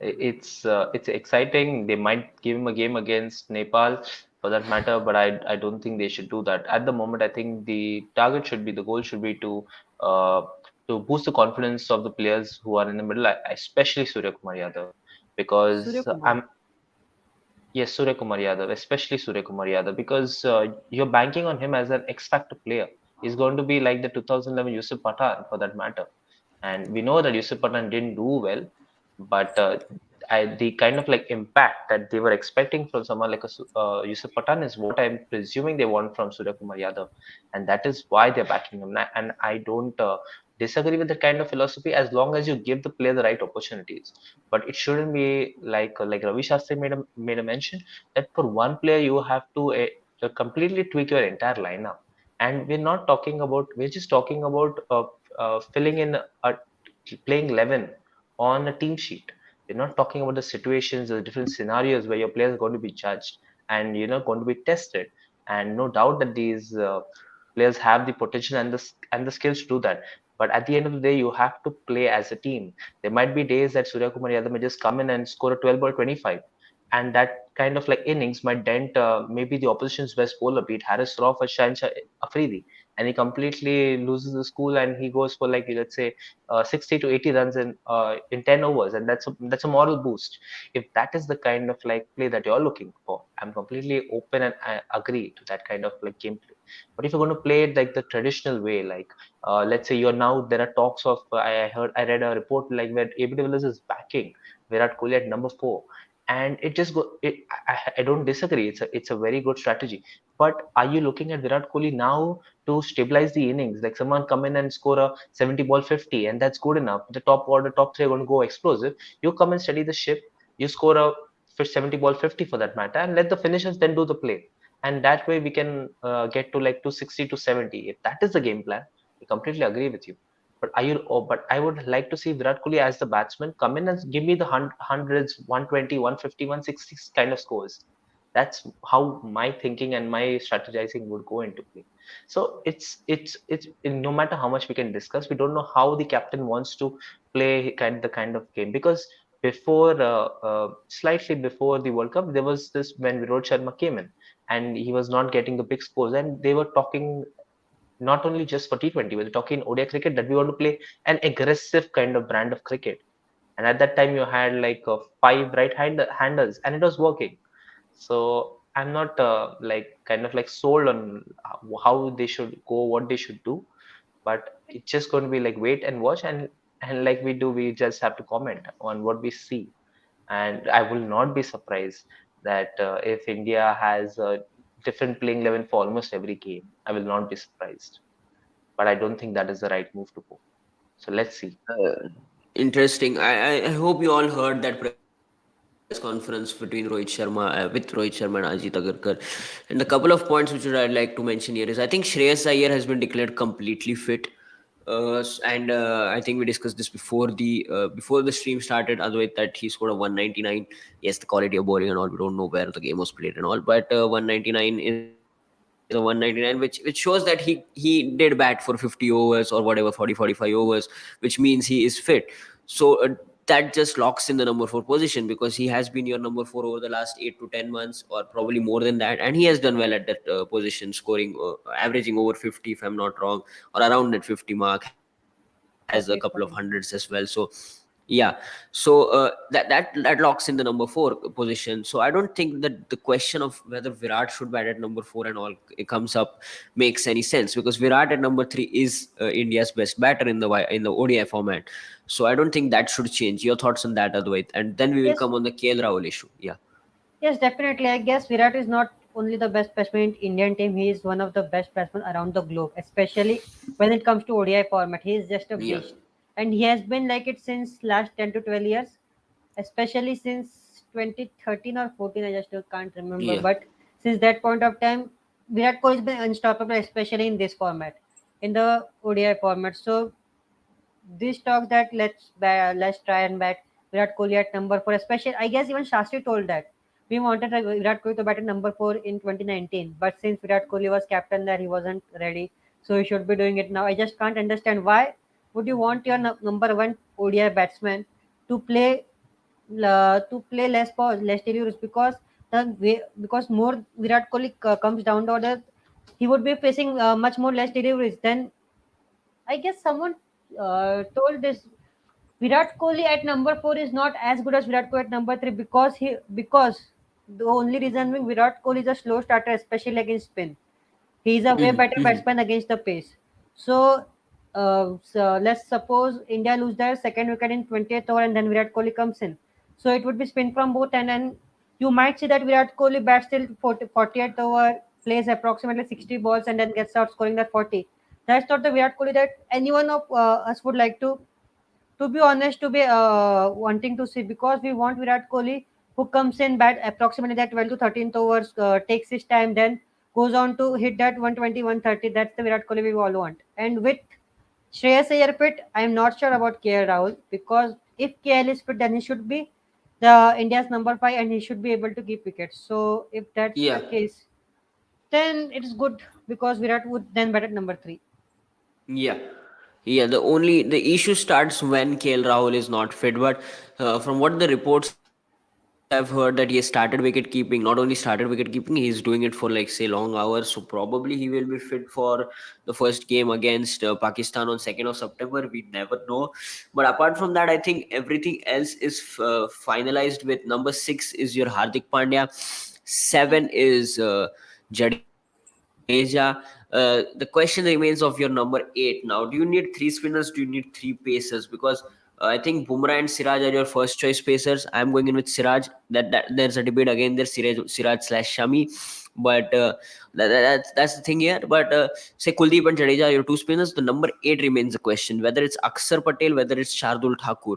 it's exciting. They might give him a game against Nepal for that matter, but I don't think they should do that. At the moment, I think the goal should be uh, to boost the confidence of the players who are in the middle, especially Surya Kumar Yadav, Surya because Kumar. yes, Surya Kumar Yadav, especially Surya Kumar Yadav, because you're banking on him as an X factor player. He's going to be like the 2011 Yusuf Pathan for that matter. And we know that Yusuf Pathan didn't do well, but the kind of like impact that they were expecting from someone like Yusuf Pathan is what I'm presuming they want from Surya Kumar Yadav, and that is why they're backing him. And I don't disagree with that kind of philosophy as long as you give the player the right opportunities. But it shouldn't be like Ravi Shastri made a mention that for one player you have to completely tweak your entire lineup. And we're just talking about filling in playing 11 on a team sheet. We're not talking about the situations, the different scenarios where your players are going to be judged and going to be tested. And no doubt that these players have the potential and the skills to do that. But at the end of the day, you have to play as a team. There might be days that Surya Kumar Yadav may just come in and score a 12 or 25, and that kind of like innings might dent maybe the opposition's best bowler, be it Harris Roth or Shansha Afridi, and he completely loses the school and he goes for like let's say 60 to 80 runs in 10 overs, and that's a moral boost. If that is the kind of like play that you're looking for, I'm completely open and I agree to that kind of like gameplay. But if you're going to play it like the traditional way, like let's say you're now there are talks of I read a report like where AB de Villiers is backing Virat Kohli at number 4, and it just go it, I don't disagree, it's a very good strategy. But are you looking at Virat Kohli now to stabilize the innings, like someone come in and score a 70 ball 50 and that's good enough, the top order top three are going to go explosive, you come and steady the ship, you score a 70 ball 50 for that matter, and let the finishers then do the play, and that way we can get to like 260 to 70. If that is the game plan, I completely agree with you. But I would like to see Virat Kohli as the batsman come in and give me the hundreds, 120, 150, 160 kind of scores. That's how my thinking and my strategizing would go into play. So it's no matter how much we can discuss, we don't know how the captain wants to play the kind of game, because before slightly before the World Cup, there was this when Viraj Sharma came in and he was not getting the big scores, and they were talking not only just for T20, we were talking ODI cricket that we want to play an aggressive kind of brand of cricket. And at that time, you had like five handers, and it was working. So I'm not like kind of like sold on how they should go, what they should do, but it's just going to be like wait and watch, and like we do, we just have to comment on what we see. And I will not be surprised that if India has a different playing 11 for almost every game, I will not be surprised, but I don't think that is the right move to go. So let's see. Interesting. I hope you all heard that press conference between Rohit Sharma and Ajit Agarkar. And a couple of points which I'd like to mention here is I think Shreyas Iyer has been declared completely fit. And I think we discussed this before the stream started, otherwise that he scored a 199. Yes, the quality of bowling and all, we don't know where the game was played and all, but 199 is a 199, which shows that he did bat for 50 overs or whatever, 40 45 overs, which means he is fit. So that just locks in the number 4 position, because he has been your number 4 over the last 8 to 10 months, or probably more than that, and he has done well at that position, scoring averaging over 50 if I'm not wrong, or around that 50 mark, has a couple of hundreds as well. So 48 point. yeah, so that locks in the number 4 position. So I don't think that the question of whether Virat should bat at number 4 and all it comes up makes any sense, because Virat at number 3 is India's best batter in the ODI format. So I don't think that should change. Your thoughts on that, Advait? And then we will come Yes, on the KL Rahul issue. Yeah. yes, definitely. I guess Virat is not only the best batsman in Indian team. He is one of the best batsmen around the globe, especially when it comes to ODI format. He is just a Yeah. beast, and he has been like it since last 10 to 12 years, especially since 2013 or 14. I just can't remember, Yeah. but since that point of time, Virat Kohli has been unstoppable, especially in this format, in the ODI format. So this talk that let's try and back Virat Kohli at number 4. Especially, I guess even Shastri told that we wanted Virat Kohli to bat at number 4 in 2019, but since Virat Kohli was captain there, he wasn't ready. so he should be doing it now. I just can't understand why would you want your number one ODI batsman to play less balls, less deliveries, because because more Virat Kohli comes down the order, he would be facing much more less deliveries. Then I guess someone told this Virat Kohli at number four is not as good as Virat Kohli at number three, because the only reason being Virat Kohli is a slow starter, especially against spin. He is a way better batsman against the pace. So let's suppose India lose their second wicket in 20th over and then Virat Kohli comes in. So it would be spin from both and you might see that Virat Kohli bats till 40th over, plays approximately 60 balls and then gets out scoring that 40. That's not the Virat Kohli that anyone of us would like to be honest, to be wanting to see, because we want Virat Kohli who comes in bat approximately that 12 to 13th overs, takes his time, then goes on to hit that 120, 130. That's the Virat Kohli we all want. And with Shreyas Iyer fit, I'm not sure about KL Rahul, because if KL is fit, then he should be the India's number five and he should be able to keep wickets. So if that's the Yeah. case, then it's good because Virat would then bat at number three. Yeah, yeah. The issue starts when KL Rahul is not fit. But from what the reports I've heard, that he has started wicket keeping. Not only started wicket keeping, he's doing it for like say long hours. So probably he will be fit for the first game against Pakistan on 2nd of September. We never know. But apart from that, I think everything else is finalized. With number 6 is your Hardik Pandya, 7 is Jadeja. The question remains of your number 8 now. Do you need three spinners? Do you need three pacers? Because I think Bumrah and Siraj are your first choice pacers. I'm going in with Siraj. That there's a debate again there. Siraj/Shami, but that's the thing here. But say Kuldeep and Jadeja are your two spinners. The number 8 remains a question. Whether it's Akshar Patel, whether it's Shardul Thakur.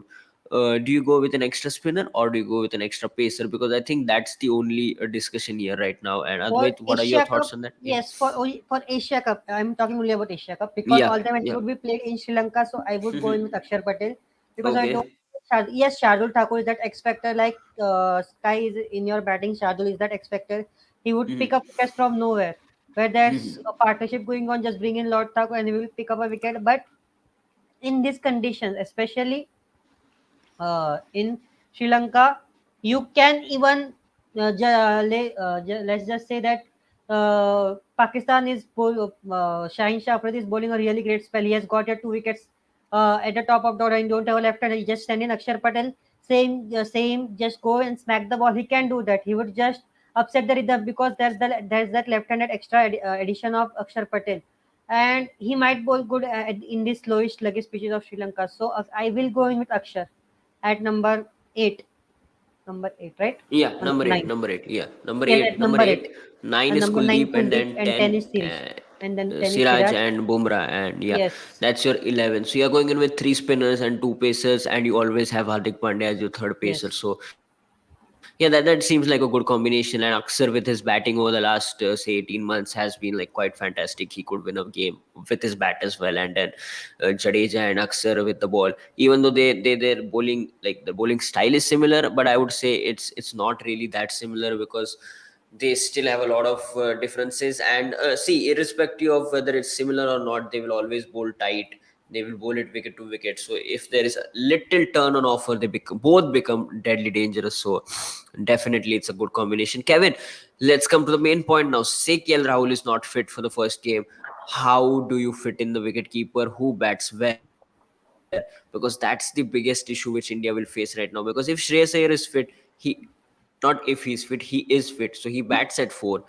Do you go with an extra spinner or do you go with an extra pacer? Because I think that's the only discussion here right now. And For Advait, what are your Asia Cup, thoughts on that? Yeah. yes, for Asia Cup, I'm talking only about Asia Cup because Yeah. all the matches Yeah. would be played in Sri Lanka. So I would go in with Akshar Patel because I don't. Okay. Yes, Shardul Thakur is that X factor. Like Sky is in your batting, Shardul is that X factor. He would pick up wickets from nowhere. Where there's a partnership going on, just bring in Lord Thakur and he will pick up a wicket. But in these conditions, especially in Sri Lanka, you can even let's just say that Pakistan is Shaheen Shah Afridi is bowling a really great spell. He has got your two wickets at the top of the order and don't have a left hander. He just send in Akshar Patel, same, just go and smack the ball. He can do that. He would just upset the rhythm because there's that left-handed extra addition of Akshar Patel, and he might bowl good in this slowish sluggish pitches of Sri Lanka. So I will go in with Akshar at number eight. Number eight, right? Yeah, Or number eight, nine. number eight. Yeah, number Yeah, eight, that's number number eight. eight. Nine And is number nine, Kuldeep, and Kuldeep, then and 10 ten, is Sirish. And then 10 is Siraj Siraj. and Bumrah, and yeah, Yes. that's your 11. So you're going in with three spinners and two pacers, and you always have Hardik Pandya as your third pacer. Yes. So yeah, that seems like a good combination. And Aksar with his batting over the last say 18 months has been like quite fantastic. He could win a game with his bat as well, and then Jadeja and Aksar with the ball. Even though their bowling, like the bowling style is similar, but I would say it's not really that similar because they still have a lot of differences. And see, irrespective of whether it's similar or not, they will always bowl tight. They will bowl it wicket to wicket. So if there is a little turn on offer, both become deadly dangerous. So definitely it's a good combination. Kevin, let's come to the main point now. Say KL Rahul is not fit for the first game. How do you fit in the wicket keeper? Who bats where? Because that's the biggest issue which India will face right now. Because if Shreyas Iyer is fit, not if he's fit, he is fit. So he bats at 4.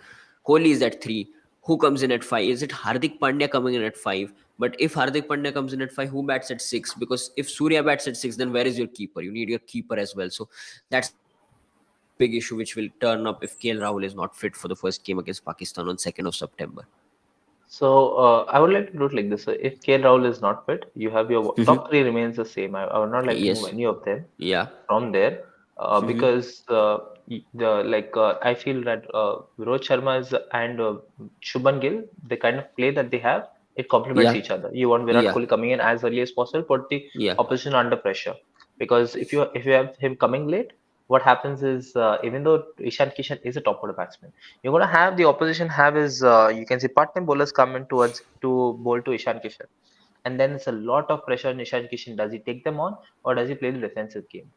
Kohli is at 3. Who comes in at 5? Is it Hardik Pandya coming in at 5? But if Hardik Pandya comes in at 5, who bats at 6? Because if Surya bats at 6, then where is your keeper? You need your keeper as well. So that's the big issue which will turn up if KL Rahul is not fit for the first game against Pakistan on 2nd of September. So I would like to do it like this. If K Rahul is not fit, you have your top three remains the same. I would not like to move Yes. any of them Yeah. from there because I feel that Rohit Sharma's and Shubman Gill, the kind of play that they have, it complements Yeah. each other. You want Virat Yeah. Kohli coming in as early as possible, put the Yeah. opposition under pressure because if you have him coming late, what happens is even though Ishan Kishan is a top order batsman, you're gonna have the opposition have his you can see part-time bowlers come in towards to bowl to Ishan Kishan, and then it's a lot of pressure on Ishan Kishan. Does he take them on or does he play the defensive game?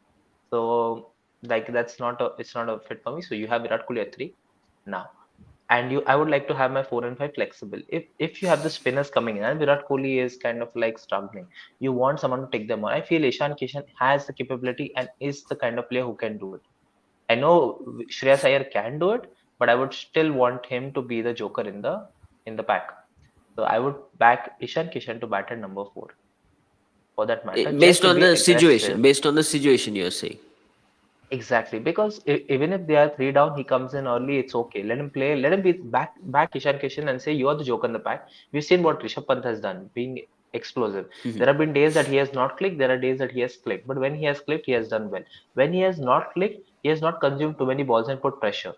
So like that's not a it's not a fit for me. So you have Virat Kohli at three now, and you I would like to have my 4 and 5 flexible. If you have the spinners coming in and Virat Kohli is kind of like struggling, you want someone to take them on. I feel Ishan Kishan has the capability and is the kind of player who can do it. I know Shreyas Iyer can do it, but I would still want him to be the joker in the pack. So I would back Ishan Kishan to bat at number four for that matter, just Based to on be the aggressive. situation, based on the situation, you're saying. Exactly, because even if they are three down, he comes in early. It's okay. Let him play. Let him be back Ishan Kishan and say you are the joker in the pack. We've seen what Rishabh Pant has done, being explosive. There have been days that he has not clicked. There are days that he has clicked. But when he has clicked, he has done well. When he has not clicked, he has not consumed too many balls and put pressure.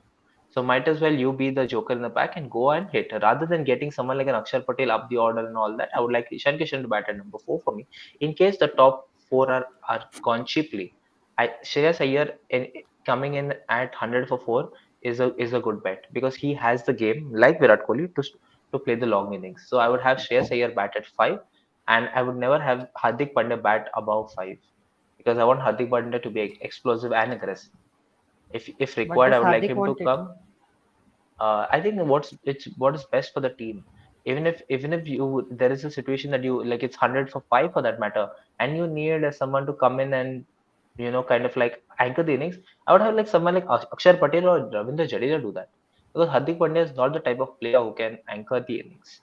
So might as well you be the joker in the pack and go and hit rather than getting someone like an Akshar Patel up the order and all that. I would like Ishan Kishan to bat at number four for me in case the top four are gone cheaply. Shreyas Iyer coming in at 100 for four is a good bet because he has the game like Virat Kohli to play the long innings. So I would have Shreyas Iyer bat at five, and I would never have Hardik Pandya bat above five because I want Hardik Pandya to be explosive and aggressive. If What required, I does would like Hardik him to want it? come. I think what is best for the team. Even if you there is a situation that you like it's 100 for five for that matter, and you need someone to come in and kind of like anchor the innings. I would have like someone like Akshar Patel or Ravindra Jadeja do that because Hardik Pandya is not the type of player who can anchor the innings.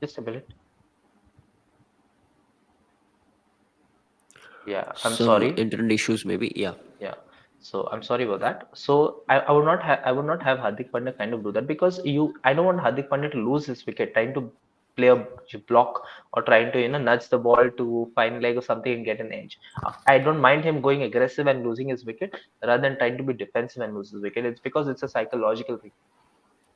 Just a minute. Yeah, I'm Some sorry. internet issues, maybe. Yeah. Yeah. So I'm sorry about that. So I would not have Hardik Pandya kind of do that because I don't want Hardik Pandya to lose his wicket trying to play a block or trying to nudge the ball to find leg or something and get an edge. I don't mind him going aggressive and losing his wicket rather than trying to be defensive and lose his wicket. It's because it's a psychological thing.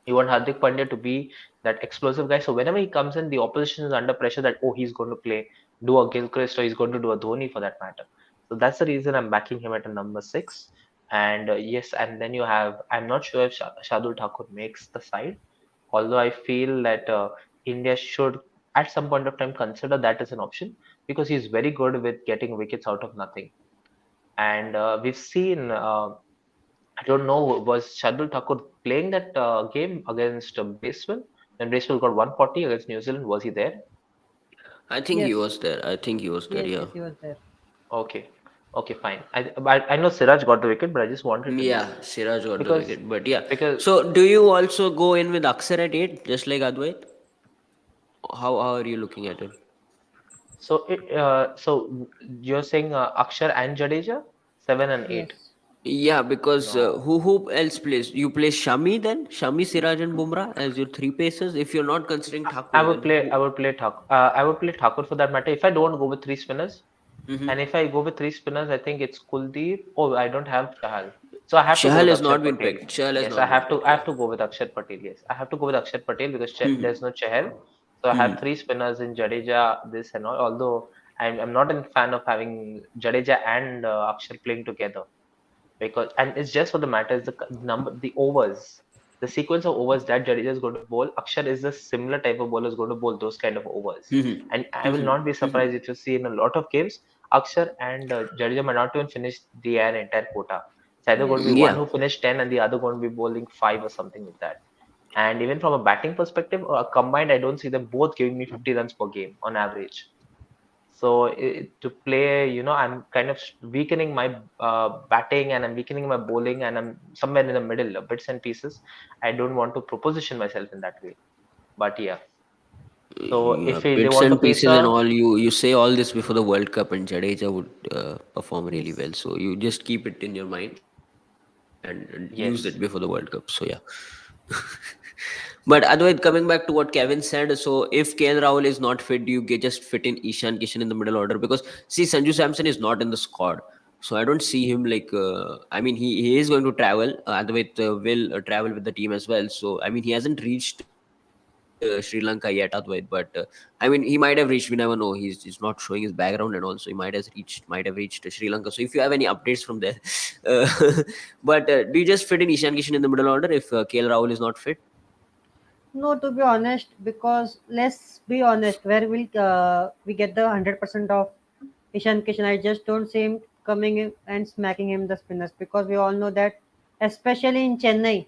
You want Hardik Pandya to be that explosive guy. So whenever he comes in, the opposition is under pressure that he's going to do a Gilchrist or he's going to do a Dhoni for that matter. So that's the reason I'm backing him at a number six. And yes, and then you have I'm not sure if Shardul Thakur makes the side, although I feel that India should at some point of time consider that as an option because he's very good with getting wickets out of nothing. And we've seen I don't know, was Shardul Thakur playing that game against Bracewell? When Bracewell got 140 against New Zealand, was he there? I think he Yes, was there. I think he was there. yes, Yeah. yes, he was there. Okay, okay, fine. I know Siraj got the wicket, but I just wanted to know Yeah, Siraj got the because wicket. But yeah. because So do you also go in with Aksar at 8, just like Advait? How are you looking at it? so you're saying Akshar and Jadeja 7 and 8? Yes, Yeah, because No, who else plays? You play Shami then? Shami, Siraj, and Bumrah as your three pacers. If you're not considering I Thakur, would then play I who? would play Thakur. I would play Thakur for that matter. If I don't go with three spinners, and if I go with three spinners, I think it's Kuldeep. Oh, I don't have Chahal. So I have to go Shahal with has Akshar not been Patel. picked. Shahal has Yes, not been I picked. Yeah. have to go with Akshar Patel. Yes, I have to go with Akshar Patel because there's no Chahal. So I have three spinners in Jadeja, this and all. Although I'm not a fan of having Jadeja and Akshar playing together because and it's just for the matter is the overs, the sequence of overs that Jadeja is going to bowl. Akshar is the similar type of bowler is going to bowl those kind of overs, and I will not be surprised if you see in a lot of games Akshar and Jadeja might not even finish their entire quota. It's either going to be yes. one Yeah. who finished 10 and the other going to be bowling 5 or something like that. And even from a batting perspective, combined, I don't see them both giving me 50 runs per game on average. So to play, I'm kind of weakening my batting and I'm weakening my bowling and I'm somewhere in the middle, bits and pieces. I don't want to proposition myself in that way. But yeah, so Yeah, if they bits want to and pace pieces and her, all. You say all this before the World Cup, and Jadeja would perform really Yes. well. So you just keep it in your mind and use it yes, before the World Cup. So yeah. But otherwise, coming back to what Kevin said, so if KL Rahul is not fit, you get just fit in Ishan Kishan in the middle order because see, Sanju Samson is not in the squad, so I don't see him like. I mean, he is going to travel. Otherwise, will travel with the team as well. So I mean, he hasn't reached Sri Lanka yet, Advait. But I mean, he might have reached. We never know. He's not showing his background and also he might have reached Sri Lanka. So if you have any updates from there, Uh, but do you just fit in Ishan Kishan in the middle order if KL Rahul is not fit? No, to be honest, because let's be honest, where will we get the 100% of Ishan Kishan? I just don't see him coming in and smacking him the spinners because we all know that, especially in Chennai,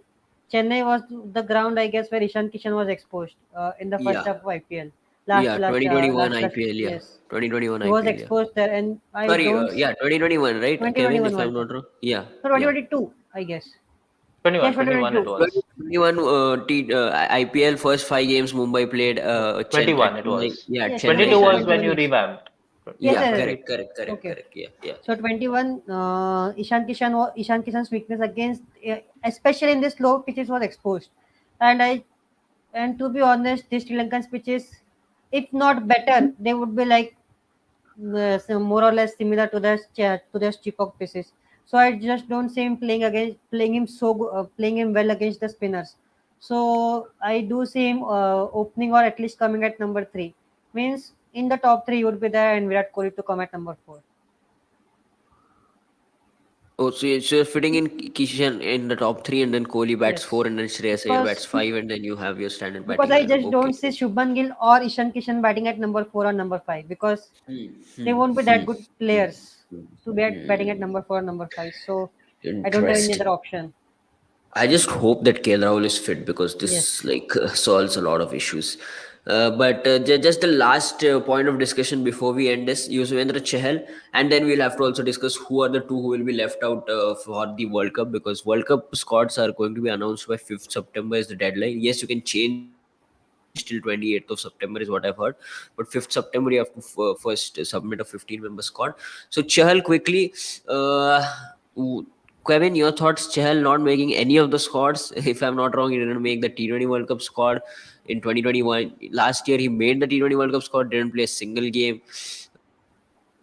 Chennai was the ground I guess where Ishan Kishan was exposed in the first Yeah, half of IPL. yeah, 2021 Last, IPL, yeah, yes, 2021 he was IPL, yeah. exposed there, and I Sorry, don't yeah, 2021, right, Kevin, 2021 if I'm World Cup, not wrong. Yeah, no yeah. 2022, I guess. Yes, 21, 21 it 2022. was. 2021 IPL first five games Mumbai played No, At 21 it Chennai. was. Yeah, Yes, Chennai 22 20 was side. when 21. you Yes. revamped. Yes, Yeah, yes, yes. correct, correct, correct, Okay. correct. Yeah, yeah. So 21, Ishan Kishan's weakness against, especially in this low pitches, was exposed, and to be honest, the Sri Lankan pitches, if not better, they would be like so more or less similar to their Chipok pitches. So I just don't see him playing him well against the spinners. So I do see him opening or at least coming at number three. Means in the top three he would be there and Virat Kohli to come at number four. Oh, so you're fitting in Kishan in the top three, and then Kohli bats four, Yes, and then Shreyas Iyer bats because five, and then you have your standard because batting I lineup. just don't Okay. see Shubman Gill or Ishan Kishan batting at number four or number five because Hmm, they hmm, won't be hmm, that good hmm, players to be batting at hmm. number four or number five. So I don't have any Interesting. other option. I just hope that KL Rahul is fit because this Yes. like solves a lot of issues. But just the last point of discussion before we end this, Yuzvendra Chahal, and then we'll have to also discuss who are the two who will be left out for the World Cup because World Cup squads are going to be announced by 5th September is the deadline. Yes, you can change till 28th of September is what I've heard, but 5th September you have to first submit a 15-member squad. So Chahal quickly. Kevin, your thoughts? Chahal not making any of the squads. If I'm not wrong, he didn't make the T20 World Cup squad in 2021. Last year, he made the T20 World Cup squad, didn't play a single game.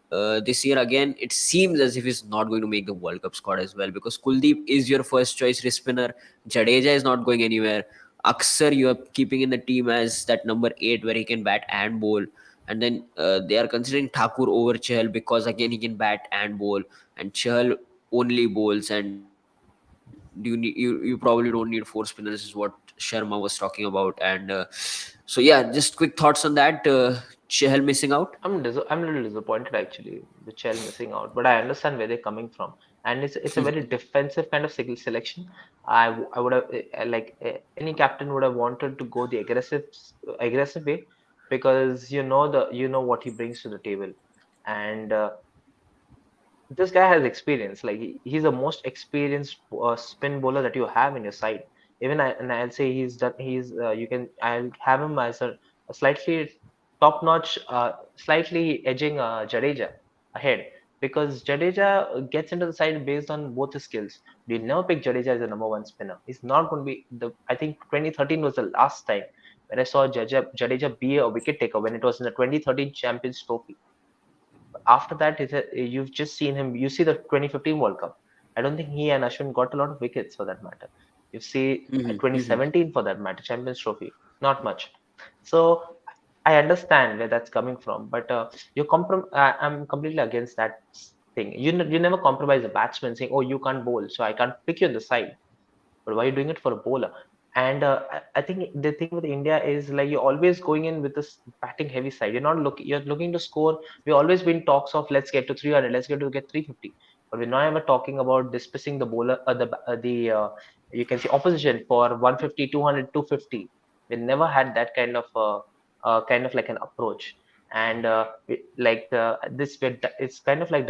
This year, again, it seems as if he's not going to make the World Cup squad as well because Kuldeep is your first choice wrist spinner. Jadeja is not going anywhere. Aksar, you are keeping in the team as that number 8 where he can bat and bowl. And then they are considering Thakur over Chahal because, again, he can bat and bowl. And Chahal only bowls, and you probably don't need four spinners is what Sharma was talking about. And so yeah, just quick thoughts on that. Chahal missing out. I'm a little disappointed actually with Chell missing out, but I understand where they're coming from, and it's a very defensive kind of selection. I would have any captain would have wanted to go the aggressive way because you know what he brings to the table, and this guy has experience. Like he's the most experienced spin bowler that you have in your side. Even I'll say he's done. I'll have him as a slightly top notch, slightly edging Jadeja ahead because Jadeja gets into the side based on both his skills. You'll never pick Jadeja as a number one spinner. He's not going to be the. I think 2013 was the last time when I saw Jadeja be a wicket taker when it was in the 2013 Champions Trophy. After that, you've just seen him. You see the 2015 World Cup. I don't think he and Ashwin got a lot of wickets for that matter. You see Mhm, 2017 for that matter, Champions Trophy, not much. So I understand where that's coming from, but I'm completely against that thing. You never compromise a batsman saying, "Oh, you can't bowl, so I can't pick you on the side." But why are you doing it for a bowler? And I think the thing with India is like you're always going in with this batting heavy side. You're looking to score. We've always been talks of let's get to 300, let's get 350. But we're not ever talking about dismissing the bowler, you can see opposition for 150, 200, 250. We never had that kind of like an approach. And it's kind of like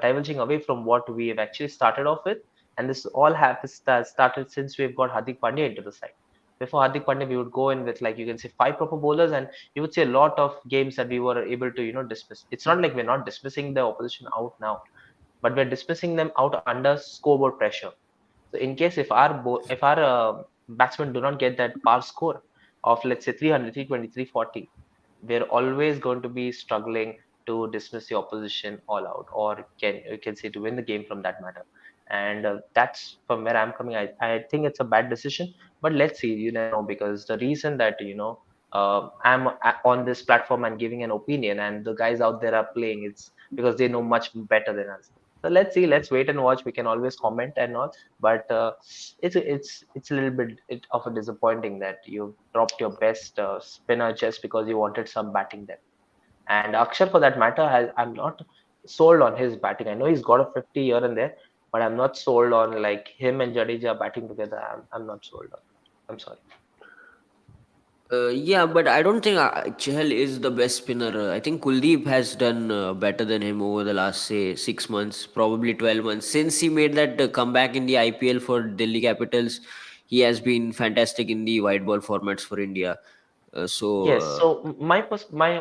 diverging away from what we have actually started off with, and this all has started since we've got Hardik Pandya into the side. Before Hardik Pandya, we would go in with like you can say five proper bowlers, and you would see a lot of games that we were able to dismiss. It's not like we're not dismissing the opposition out now, but we're dismissing them out under scoreboard pressure. So in case if our batsmen do not get that par score of let's say 300, 320, 340, we're always going to be struggling to dismiss the opposition all out, or can you can say to win the game from that matter. And that's from where I'm coming. I think it's a bad decision, but let's see. You never know because the reason that I'm on this platform and giving an opinion, and the guys out there are playing, it's because they know much better than us. So let's see, let's wait and watch. We can always comment and all, but it's a little bit of a disappointing that you dropped your best spinner just because you wanted some batting depth. And Akshar, for that matter, I'm not sold on his batting. I know he's got a 50 here and there, but I'm not sold on like him and Jadeja batting together. I'm not sold on. I'm sorry. Yeah, but I don't think Chahal is the best spinner. I think Kuldeep has done better than him over the last, say, 6 months, probably 12 months. Since he made that comeback in the IPL for Delhi Capitals, he has been fantastic in the white ball formats for India. Yes, so my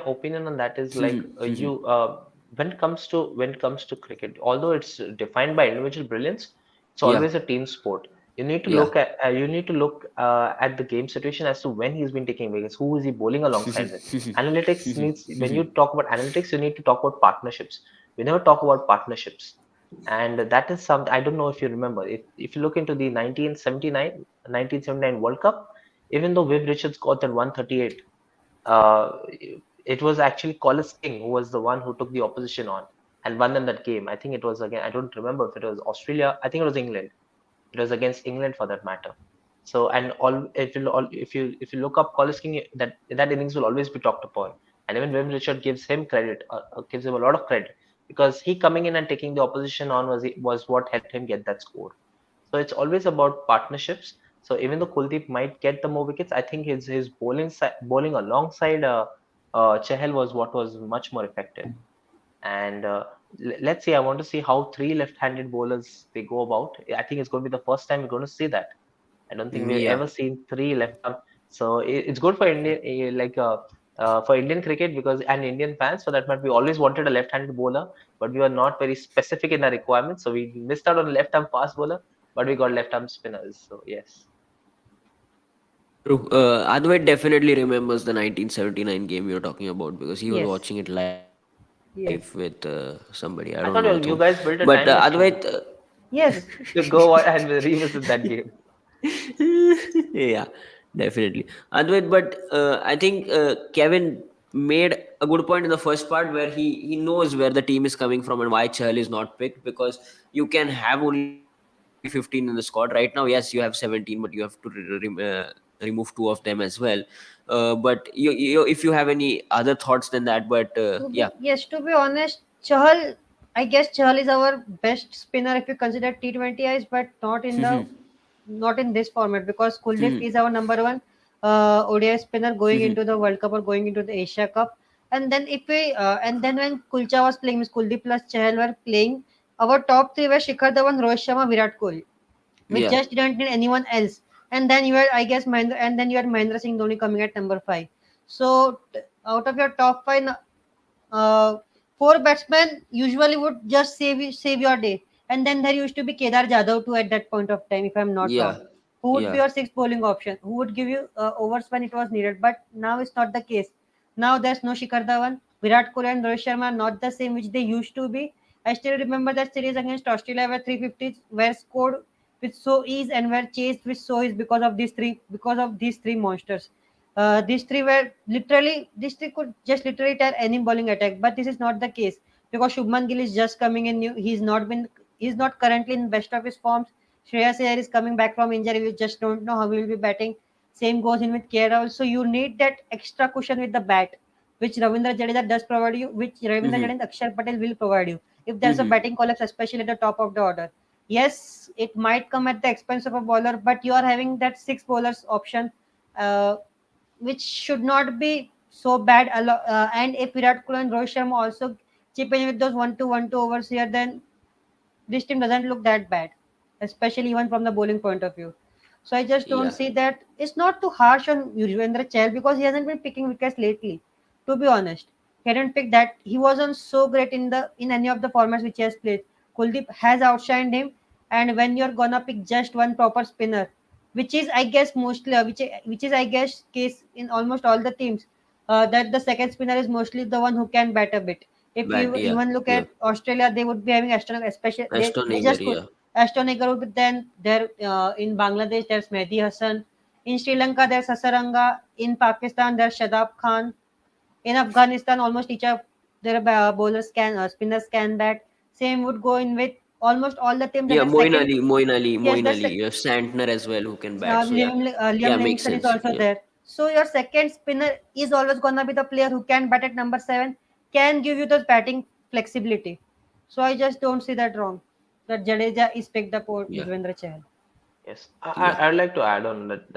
opinion on that is like Mhm. when it comes to cricket, although it's defined by individual brilliance, it's Yeah, always a team sport. yeah. You need to look at the game situation as to when he's been taking wickets, who is he bowling alongside with. Analytics needs when you talk about analytics, you need to talk about partnerships. We never talk about partnerships, and that is something I don't know if you remember. If you look into the 1979 World Cup, even though Viv Richards got that 138, uh, it was actually Collis King who was the one who took the opposition on and won them that game. I think it was again. I don't remember if it was Australia. I think it was England. It was against England for that matter. So and all if you look up Collis King, that innings will always be talked upon. And even Wim Richard gives him credit, gives him a lot of credit because he coming in and taking the opposition on was what helped him get that score. So it's always about partnerships. So even though Kuldeep might get the more wickets, I think his bowling alongside Chahal was what was much more effective. And let's see. I want to see how three left-handed bowlers they go about. I think it's going to be the first time we're going to see that. I don't think we've Yeah. ever seen three left arm. So it's good for Indian, for Indian cricket because and Indian fans for that matter. We always wanted a left-handed bowler, but we were not very specific in our requirements. So we missed out on left-arm fast bowler, but we got left-arm spinners. So yes. True. Advait definitely remembers the 1979 game you're talking about because he was Yes, watching it live with yes, somebody. I don't know with whom. I thought you But guys built a time Advait, machine yes. to go and revisit that game. yeah, definitely. Advait, but I think Kevin made a good point in the first part where he knows where the team is coming from and why Chahal is not picked because you can have only 15 in the squad. Right now, yes, you have 17, but you have to remove two of them as well. But if you have any other thoughts than that, but yeah. To be honest, Chahal, I guess Chahal is our best spinner if you consider T20 eyes, but not in this format because Kuldeep is our number one ODI spinner going into the World Cup or going into the Asia Cup. And then when Kulcha was playing, Miss Kuldeep plus Chahal were playing, our top three were Shikhar Dhawan, Rohit Sharma, Virat Kohli. We Yeah, just didn't need anyone else. And then you had, I guess, and then you had Mahendra Singh Dhoni coming at number five. So out of your top five, uh, four batsmen usually would just save your day. And then there used to be Kedar Jadhav too at that point of time, if I'm not wrong, yeah, who would be yeah, your sixth bowling option, who would give you overs when it was needed. But now it's not the case. Now there's no Shikhar Dhawan, Virat Kohli and Rohit Sharma are not the same which they used to be. I still remember that series against Australia where 350s were scored with so ease and were chased with so ease because of these three monsters. These three could just literally tear any bowling attack, but this is not the case because Shubman Gill is just coming in new. He's not currently in best of his forms. Shreyas Iyer is coming back from injury. We just don't know how he will be batting. Same goes in with KR. Also, you need that extra cushion with the bat, which Ravindra Jadeja does provide you, which Ravindra Jadeja and Akshar Patel will provide you. If there's a batting collapse, especially at the top of the order, yes, it might come at the expense of a bowler, but you are having that six bowlers option. Uh, which should not be so bad. And if Virat Kohli and Rohit Sharma also chip in with those 1-2 overs here, then this team doesn't look that bad, especially even from the bowling point of view. So I just don't yeah, see that. It's not too harsh on Yuzvendra Chahal because he hasn't been picking wickets lately. To be honest, he hadn't picked that. He wasn't so great in any of the formats which he has played. Kuldeep has outshined him, and when you're gonna pick just one proper spinner, which is I guess mostly which is I guess case in almost all the teams, that the second spinner is mostly the one who can bat a bit. If bad, you yeah, even look yeah. at Australia, they would be having Ashton, especially Aston they Agar, just could yeah, Ashton Agar would be then there in Bangladesh. There's Mehdi Hassan. In Sri Lanka, there's Hasaranga. In Pakistan, there's Shadab Khan. In Afghanistan, almost each of their bowlers can spinners can bat. Same would go in with almost all the teams at Yeah, the second. Moin Yes, Ali, you have Santner as well who can bat. So yeah, Liam yeah, makes Livingston is sense. also Yeah, there. So your second spinner is always gonna be the player who can bat at number 7, can give you the batting flexibility. So I just don't see that wrong. That Jadeja is picked up over yeah, Yuzvendra Chahal. Yes, yeah. I'd like to add on that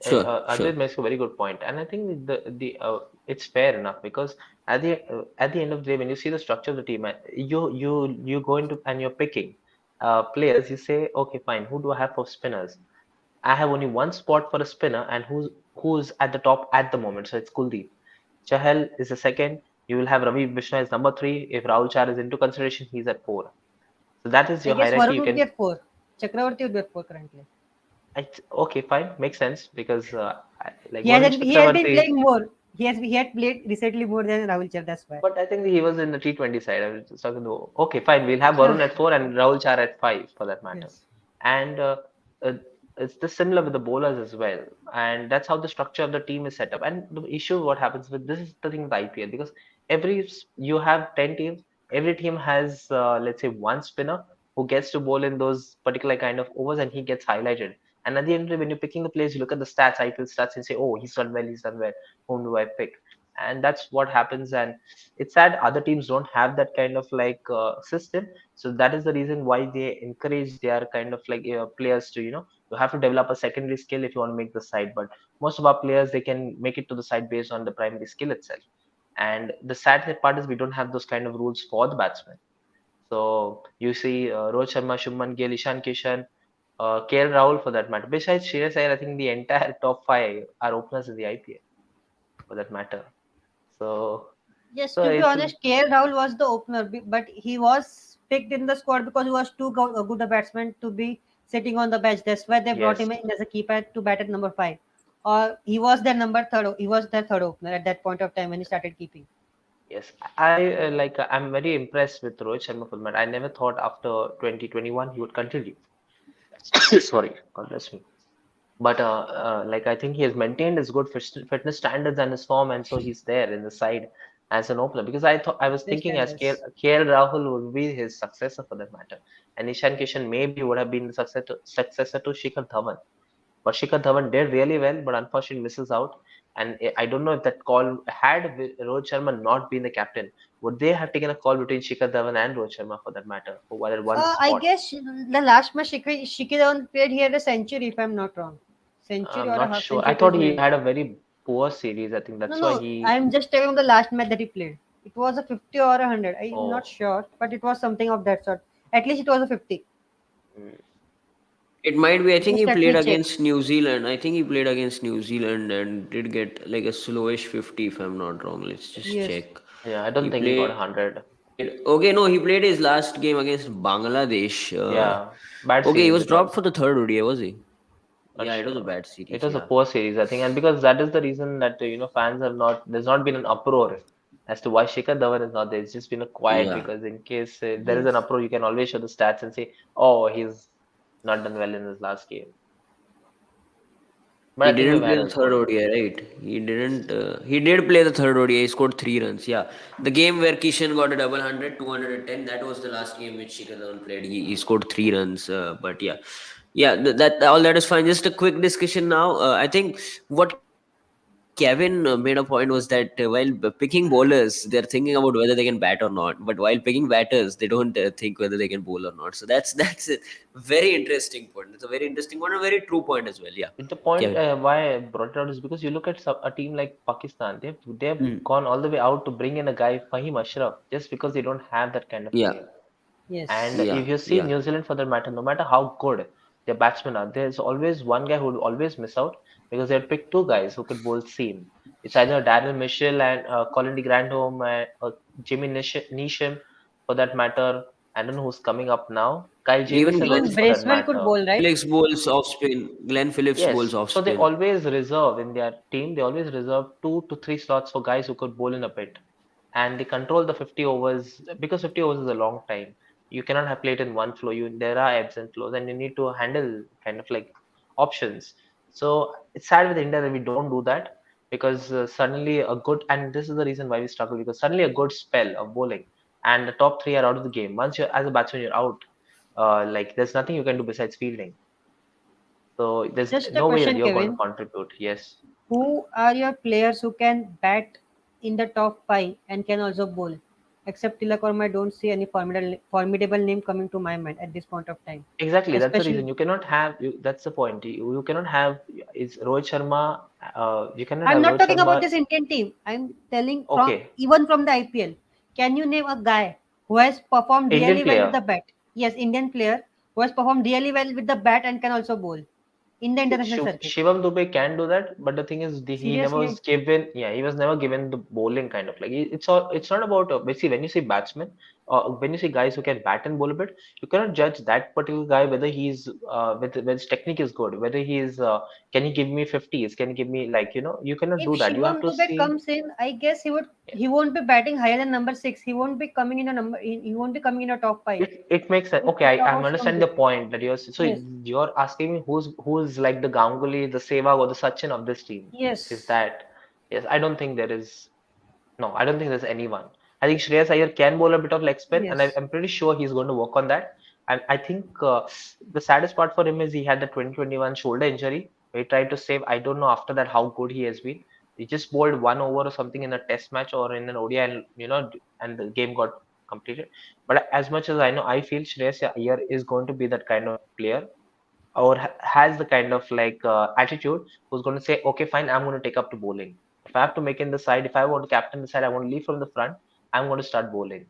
Sure, sure. Advait makes a very good point, and I think the it's fair enough because at the end of the day, when you see the structure of the team, you go into and you're picking players. You say, okay, fine, who do I have for spinners? I have only one spot for a spinner, and who's at the top at the moment. So it's Kuldeep. Chahal is the second. You will have Ravi Vishnu as number three. If Rahul Char is into consideration, he's at four. So that is I your guess hierarchy. Varun You would be can at 4. Chakravarti would be at 4 currently. Okay, fine, makes sense because like Varun He has been Chakravarti, playing more. He had played recently more than Rahul Char. That's why. but I think he was in the T20 side. I was just talking to. Okay, fine, we'll have Varun at four and Rahul Char at five for that matter. Yes. And uh, it's the similar with the bowlers as well. And that's how the structure of the team is set up. And the issue, what happens with this is the thing with IPL because you have 10 teams, every team has let's say one spinner who gets to bowl in those particular kind of overs and he gets highlighted. And at the end of the day, when you're picking the players, you look at the stats, IPL stats, and say, oh, he's done well. Whom do I pick? And that's what happens. And it's sad other teams don't have that kind of like system. So that is the reason why they encourage their kind of like players to you have to develop a secondary skill if you want to make the side. But most of our players they can make it to the side based on the primary skill itself. And the sad part is we don't have those kind of rules for the batsmen. So you see Rohit Sharma, Shubman Gill, Ishan Kishan, KL Rahul for that matter. Besides Shreyas Iyer, I think the entire top five are openers in the IPL for that matter. So Yes, so to be it's honest, KL Rahul was the opener, but he was picked in the squad because he was too good a batsman to be sitting on the bench. That's why they brought yes. him in as a keeper to bat at number 5. Or he was their number third. He was their third opener at that point of time when he started keeping. Yes, I I'm very impressed with Rohit Sharma for that. I never thought after 2021 he would continue. Sorry, God bless me. But like I think he has maintained his good fitness standards and his form, and so he's there in the side as an opener. Because I was Best thinking as standards. KL Rahul would be his successor for that matter, and Ishan Kishan maybe would have been the successor to Shikhar Dhawan. But Shikhar Dhawan did really well, but unfortunately misses out. And I don't know if that call had Rohit Sharma not been the captain, would they have taken a call between Shikhar Dhawan and Rohit Sharma for that matter, who were at one I spot? guess the last match Shiki Dhawan played, he had a century, if I'm not wrong. Century I'm or a not half sure. I century to thought his he name. had a very poor series. I think No, that's why no, he. I'm just telling the last match that he played. It was a 50 or a 100. I'm not Oh, sure, but it was something of that sort. At least it was a 50. mm, It might be. I think Just he let played me check. against New Zealand. I think he played against New Zealand and did get like a slowish 50, if I'm not wrong. Let's just Yes. check. yeah, I He don't think he got played. 100. Okay, no, he played his last game against Bangladesh. Yeah, bad Okay, he series was it dropped was. for the third ODI, was he? Not Yeah, it was a sure. bad It series. was a Yeah, poor series, I think, and because that is the reason that fans have not. There's not been an uproar as to why Shikhar Dhawan is not there. It's just been a quiet yeah. because in case there is an Yes. uproar, you can always show the stats and say, "Oh, he's not done well in his last game." But He I think we've didn't play had the a third good. ODI, right? He didn't. He did play the third ODI. He scored 3 runs. Yeah, the game where Kishan got a double hundred, 210. That was the last game which Shikhar Dhawan played. He scored 3 runs. But yeah, yeah. That all that is fine. Just a quick discussion now. I think what Kevin made a point was that while picking bowlers, they're thinking about whether they can bat or not. But while picking batters, they don't think whether they can bowl or not. So that's a very interesting point. It's a very interesting one, a very true point as well. Yeah, The Kevin. point why I brought it out is because you look at a team like Pakistan, they've Hmm. gone all the way out to bring in a guy Fahim Ashraf just because they don't have that kind of Yeah, player. And Yes. yeah, if you see yeah. New Zealand for that matter, no matter how good their batsmen are, there's always one guy who will always miss out because they'll pick two guys who could bowl seam. It's either Darren Mitchell and Colin de Grandhomme or Jimmy Neesham for that matter. I don't know who's coming up now. Kyle Even Jamieson Even also for that Bracewell could matter. bowl, right? Felix bowls off spin. Glenn Phillips bowls Yes, off so they spin. always reserve in their team, they always reserve 2 to 3 slots for guys who could bowl in a bit. And they control the 50 overs because 50 overs is a long time. You cannot have played in one flow. There are ebbs and flows, and you need to handle kind of like options. So it's sad with India that we don't do that because suddenly a good and this is the reason why we struggle because suddenly a good spell of bowling. and the top three are out of the game. Once you're as a batsman, you're out. Like there's nothing you can do besides fielding. So there's Just a no way that question, you're going to Kevin. contribute. Yes. Who are your players who can bat in the top five and can also bowl? Except Tilak Verma, I don't see any formidable name coming to my mind at this point of time. Exactly, that's the reason Especially, you cannot have that's the point. You cannot have is Rohit Sharma. You cannot I'm have not Rohit talking about Sharma. this Indian team. I'm telling from Okay, even from the IPL. Can you name a guy who has performed Indian really well with player. the bat? Yes, Indian player who has performed really well with the bat and can also bowl in the See, international circuit. Shivam Dube can do that, but the thing is, he never was Seriously, given. Yeah, he was never given the bowling kind of like. It's all. It's not about. Basically, when you see batsmen, when you see guys who can bat and bowl a bit, you cannot judge that particular guy whether he's whether his technique is good, whether he's can he give me 50s, can he give me like you cannot if do that. You have Shivam to Dube see. comes in, I guess he won't be batting higher than number six. He won't be coming in a he won't be coming in a top five. It makes sense. If Okay, we talk I'm about Shivam understanding the Dube. point that Yes, you're asking me who's like the Ganguly, the Sehwag, or the Sachin of this team. Is yes, that yes? I don't think there is. No, I don't think there's anyone. I think Shreyas Iyer can bowl a bit of leg spin, and yes, I'm pretty sure he's going to work on that. And I think the saddest part for him is he had the 2021 shoulder injury. He tried to save. I don't know after that how good he has been. He just bowled 1 over or something in a test match or in an ODI, and and the game got completed. But as much as I know, I feel Shreyas Iyer is going to be that kind of player or has the kind of like attitude who's going to say, okay, fine, I'm going to take up to bowling. If I have to make in the side, if I want to captain the side, I want to lead from the front, I'm going to start bowling.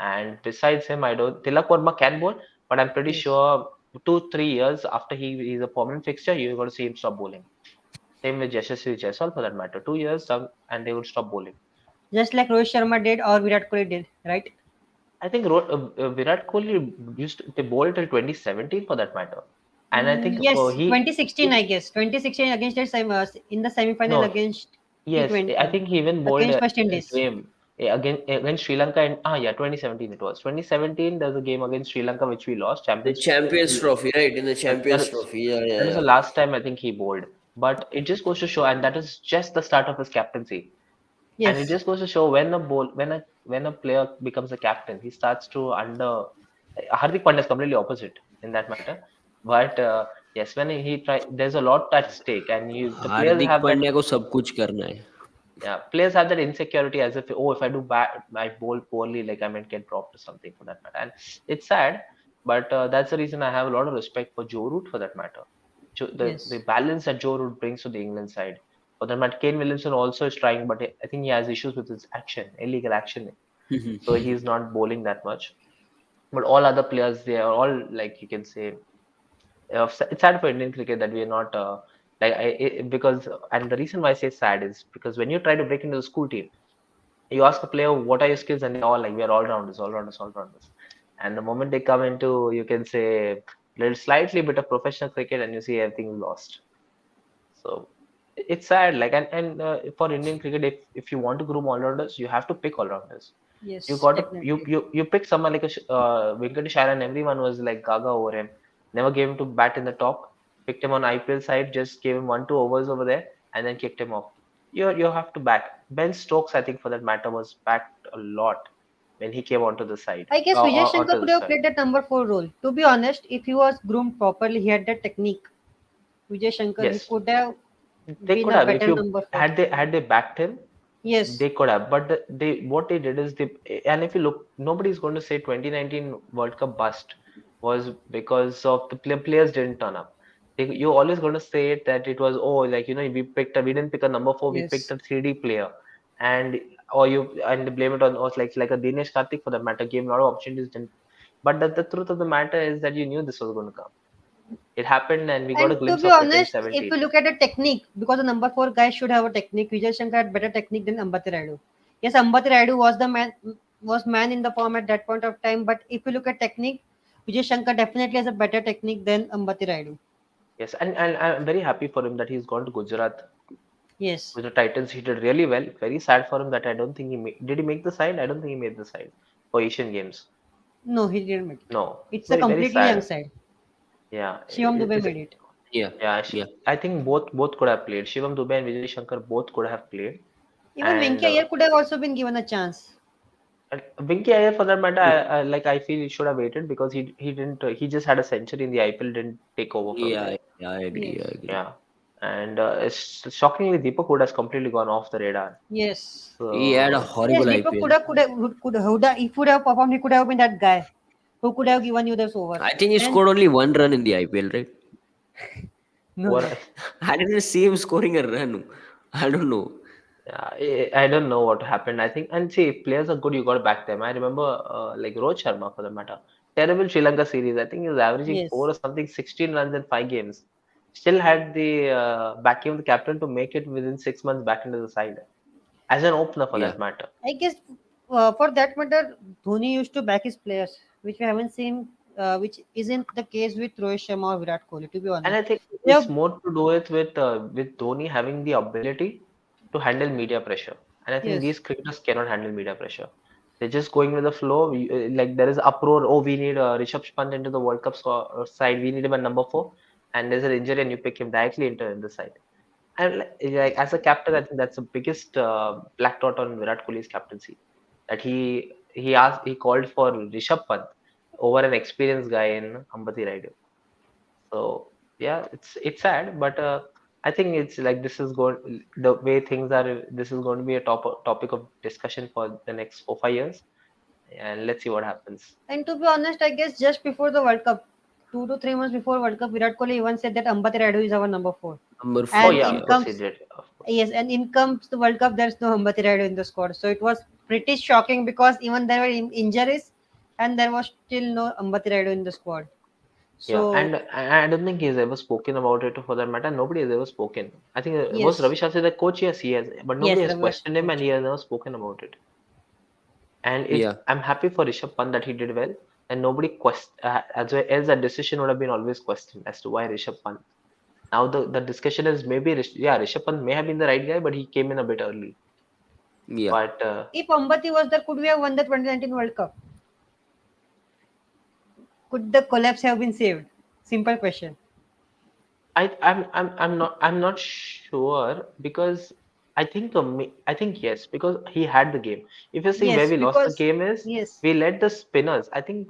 And besides him, I don't. Tilak Verma can bowl, but I'm pretty yes. sure 2 3 years after he's a permanent fixture, you're going to see him stop bowling. Same with Yashasvi Jaiswal for that matter. 2 years and they will stop bowling. Just like Rohit Sharma did or Virat Kohli did, right? I think Virat Kohli used to, they bowled till 2017 for that matter, and I think Yes, he 2016, I guess. 2016 against in the semi-final no. against Yes, T20 I think he even bowled against West a Indies. game against Sri Lanka and yeah, 2017 it was. 2017 there's a game against Sri Lanka which we lost The Champions Trophy. Champions Trophy, right? In the That Champions is Trophy. Yeah, that yeah, was the yeah. last time I think he bowled. But it just goes to show, and that is just the start of his captaincy. And it Yes, just goes to show when a player becomes a captain, he starts to under Hardik Pandya is completely opposite in that matter. But yes, when he try, there's a lot at stake, and the players Hardik have that. Pandya को सब कुछ करना है. Yeah, players have that insecurity as if, oh, if I do bad, I bowl poorly, like I might get dropped or something for that matter. And it's sad, but that's the reason I have a lot of respect for Joe Root for that matter. The yes. balance that Joe Root brings to the England side. For that matter, Kane Williamson also is trying, but I think he has issues with his action, illegal action. So he's not bowling that much. But all other players, they are all like you can say it's sad for Indian cricket that we are not because and the reason why I say sad is because when you try to break into the school team, you ask a player what are your skills and they're all like we are all rounders, all rounders, all rounders. And the moment they come into you can say little slightly bit of professional cricket and you see everything lost. So it's sad like and for Indian cricket if you want to groom all rounders, you have to pick all rounders. You Yes, got to definitely. you pick someone like a Venkatesh Iyer and everyone was like gaga over him. Never gave him to bat in the top. Picked him on IPL side, just gave him 1 2 overs over there, and then kicked him off. You have to back. Ben Stokes, I think for that matter, was backed a lot when he came onto the side I guess Vijay Shankar onto could the have side. played that number four role. To be honest, if he was groomed properly, he had that technique. Vijay Shankar, he Yes, could have they been could a have if better you number four. had they backed him. Yes, They could have, but they what they did is they and if you look, nobody's going to say 2019 World Cup bust was because of the players didn't turn up. You're always going to say it that it was like we didn't pick a number four, we picked yes. a 3D player, and or you and they blame it on us like a Dinesh Karthik for that matter gave a lot of opportunities didn't. But the truth of the matter is that you knew this was going to come. It happened, and we got a And to glimpse be of it in honest, if you 17. look at the technique, because the number four guy should have a technique, Vijay Shankar had better technique than Ambati Rayudu. Yes, Ambati Rayudu was man in the form at that point of time, but if you look at technique, Vijay Shankar definitely has a better technique than Ambati Rayudu. Yes, and I'm very happy for him that he's gone to Gujarat Yes. with the Titans. He did really well. Very sad for him that I don't think did he make the side? I don't think he made the side for Asian Games. No, he didn't make it. No, It's a very completely young sad. side. Yeah, Shivam Dubey made it. Yeah, yeah. yeah. I think both could have played. Shivam Dube and Vijay Shankar both could have played. Even And Venki Iyer could have also been given a chance. And Winky Iyer, for that matter, I feel he should have waited because he didn't he just had a century in the IPL, didn't take over from Yeah, there. yeah, I agree. I Yes. agree. Yeah, and it's shockingly Deepak Wood has completely gone off the radar. Yes. He had a So Yes, horrible Deepak IPL. would have, if would have performed, he could have been that guy who could have yes, given you those overs. I think he And scored only one run in the IPL, right? no, no. what I didn't see him scoring a run. I don't know. I don't know what happened. I think, and see, if players are good, you got to back them. I remember like Rohit Sharma for the matter. Terrible Sri Lanka series. I think he was averaging four Yes. or something, 16 runs in 5 games. Still had the backing of the captain to make it within 6 months back into the side as an opener for Yeah. that matter. I guess for that matter, Dhoni used to back his players, which we haven't seen, which isn't the case with Rohit Sharma or Virat Kohli. To be And honest, I think yeah, it's more to do with Dhoni having the ability to handle media pressure. And I think yes, these cricketers cannot handle media pressure. They're just going with the flow. Like there is uproar. Oh, we need Rishabh Pant into the World Cup side. We need him at number 4. And there's an injury, and you pick him directly into in the side. And like as a captain, I think that's the biggest black dot on Virat Kohli's captaincy. That he called for Rishabh Pant over an experienced guy in Ambati Rayudu. So yeah, it's sad, but I think it's like this is going the way things are. This is going to be a topic of discussion for the next 4 5 years, and let's see what happens. and to be honest, I guess just before the World Cup, 2 to 3 months before World Cup, Virat Kohli even said that Ambati Rayudu is our number four. Number Oh And four, yeah, in of yeah. course he comes did, of course. yes, and in comes the World Cup, there's no Ambati Rayudu in the squad. So it was pretty shocking because even there were injuries, and there was still no Ambati Rayudu in the squad. Yeah, So and I don't think he's ever spoken about it. For that matter, nobody has ever spoken. I think was yes, Ravi Shastri the coach? Yes, he has, but nobody yes, has Ravi was questioned him, and coach. he has never spoken about it. And Yeah. I'm happy for Rishabh Pant that he did well, and nobody as well as that decision would have been always questioned as to why Rishabh Pant. Now the discussion is maybe yeah, Rishabh Pant may have been the right guy, but he came in a bit early. Yeah. But If Ambati was there, could we have won the 2019 World Cup? Could the collapse have been saved? Simple question. I'm not sure because I think yes because he had the game. If you see where Yes, we lost the because game is yes, we let the spinners. I think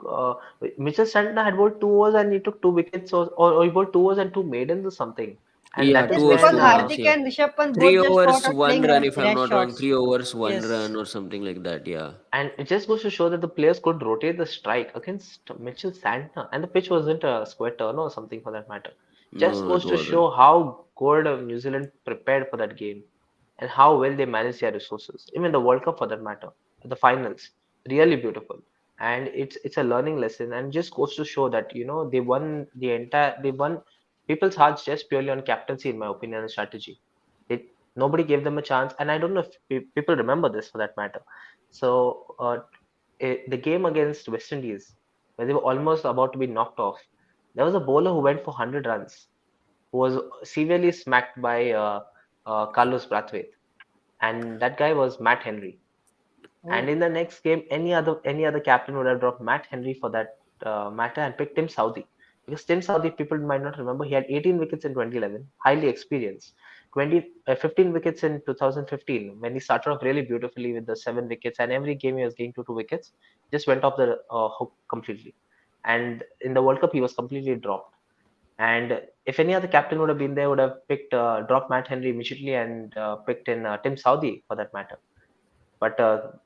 Mitchell Santner had bowled 2 overs and he took 2 wickets or he bowled 2 overs and two maidens or something. And Yeah, that yes, is two overs, because when two runs. Hardik Yeah. and Rishabh Pant Three both just fought overs, out one playing run, if I'm rash not wrong. shots. 3 overs, one Yes, run, or something like that. Yeah. and it just goes to show that the players could rotate the strike against Mitchell Santner, and the pitch wasn't a square turn or something for that matter. Just No, no, it goes to wasn't. show how good New Zealand prepared for that game and how well they manage their resources. Even the World Cup for that matter, the finals, really beautiful. And it's a learning lesson and just goes to show that they won people's hearts just purely on captaincy, in my opinion, and strategy. Nobody gave them a chance, and I don't know if people remember this for that matter. So the game against West Indies, where they were almost about to be knocked off, there was a bowler who went for 100 runs, who was severely smacked by Carlos Brathwaite, and that guy was Matt Henry. oh, And in the next game, any other captain would have dropped Matt Henry for that matter and picked Tim Southey. Because Tim Southey, people might not remember, he had 18 wickets in 2011, highly experienced. 15 wickets in 2015 when he started off really beautifully with the 7 wickets, and every game he was getting 2 wickets, just went off the hook completely. And in the World Cup, he was completely dropped. And if any other captain would have been there, would have picked dropped Matt Henry immediately and picked in Tim Southey for that matter. But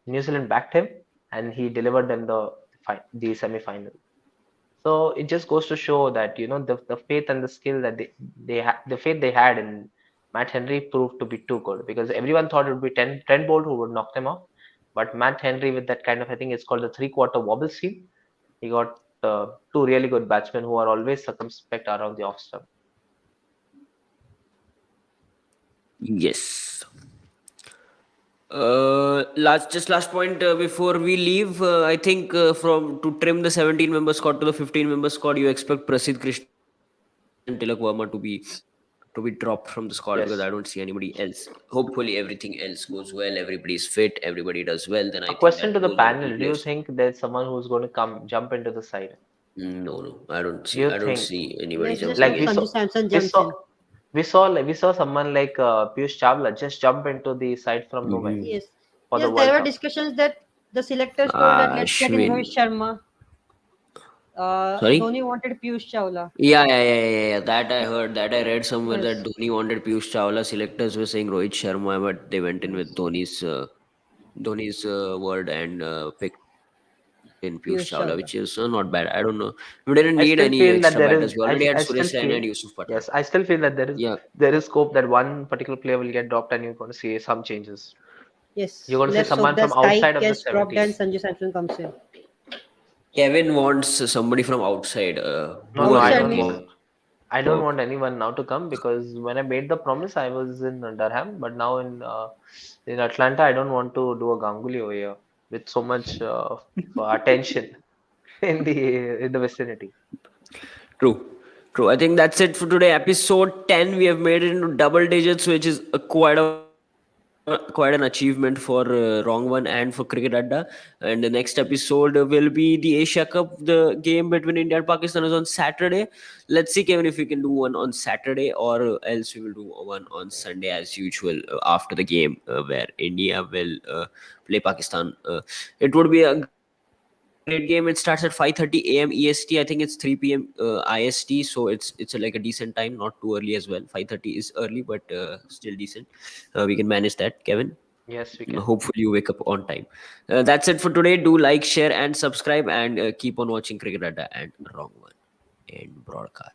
New Zealand backed him, and he delivered them the semi-final. So it just goes to show that the faith and the skill that the faith they had in Matt Henry proved to be too good because everyone thought it would be Trent Bolt who would knock them off, but Matt Henry with that kind of, I think it's called the three-quarter wobble seam. He got two really good batsmen who are always circumspect around the off stump. Yes. Last point before we leave. I think from to trim the 17-member squad to the 15-member squad, you expect Prasidh Krishna and Tilak Verma to be dropped from the squad because I don't see Yes. anybody else. Hopefully, everything else goes well. Everybody's fit. Everybody does well. Then I think A that question those to are the the two panel: do players. you think there's someone who's going to come jump into the side? No, no, I don't Do see. you I don't think see anybody let's just jumping hope like in. Sanju Samson we jumps saw in. we saw someone like Piyush Chawla just jump into the side from nowhere Hmm. Yes, for the yes, there World were Cup. discussions that The selectors told that let's get in Rohit Ashwin. Sharma. Dhoni Sorry? wanted Piyush Chawla. Yeah. That I heard. That I read somewhere that Yes, Dhoni wanted Piyush Chawla. Selectors were saying Rohit Sharma, but they went in with yes, Dhoni's word and picked in Piyush Chawla, which is Piyush not bad. Chawla. I don't know. We didn't need any I extra still batters. feel We that already there had is. Suresh Raina and I Yusuf still Pathan. feel. Yes, I still feel that Yeah, there is scope that one particular player will get dropped, and you're going to see some changes. You're Yes, going to see let's hope someone the from sky outside of the gets dropped and 70s. Sanju Samson comes in. Kevin wants somebody from outside. No, Who no, was I Outside it? don't means want. I don't want anyone now to come because when I made the promise, I was in Durham, but now in Atlanta, I don't want to do a Ganguly over here with so much attention in the vicinity. True. True. I think that's it for today. Episode 10. We have made it into double digits, which is quite an achievement for Wrong One and for Cricket Adda. And the next episode will be the Asia Cup. The game between India and Pakistan is on Saturday. Let's see, Kevin, if we can do one on Saturday, or else we will do one on Sunday as usual after the game where India will play Pakistan. It would be a great game. It starts at 5:30 a.m. EST. I think it's 3 p.m. IST, so it's like a decent time, not too early as well. 5:30 is early, but still decent. We can manage that, Kevin. Yes, we can. Hopefully you wake up on time. That's it for today. Do like, share, and subscribe, and keep on watching Cricket Adda and Wrong One and broadcast.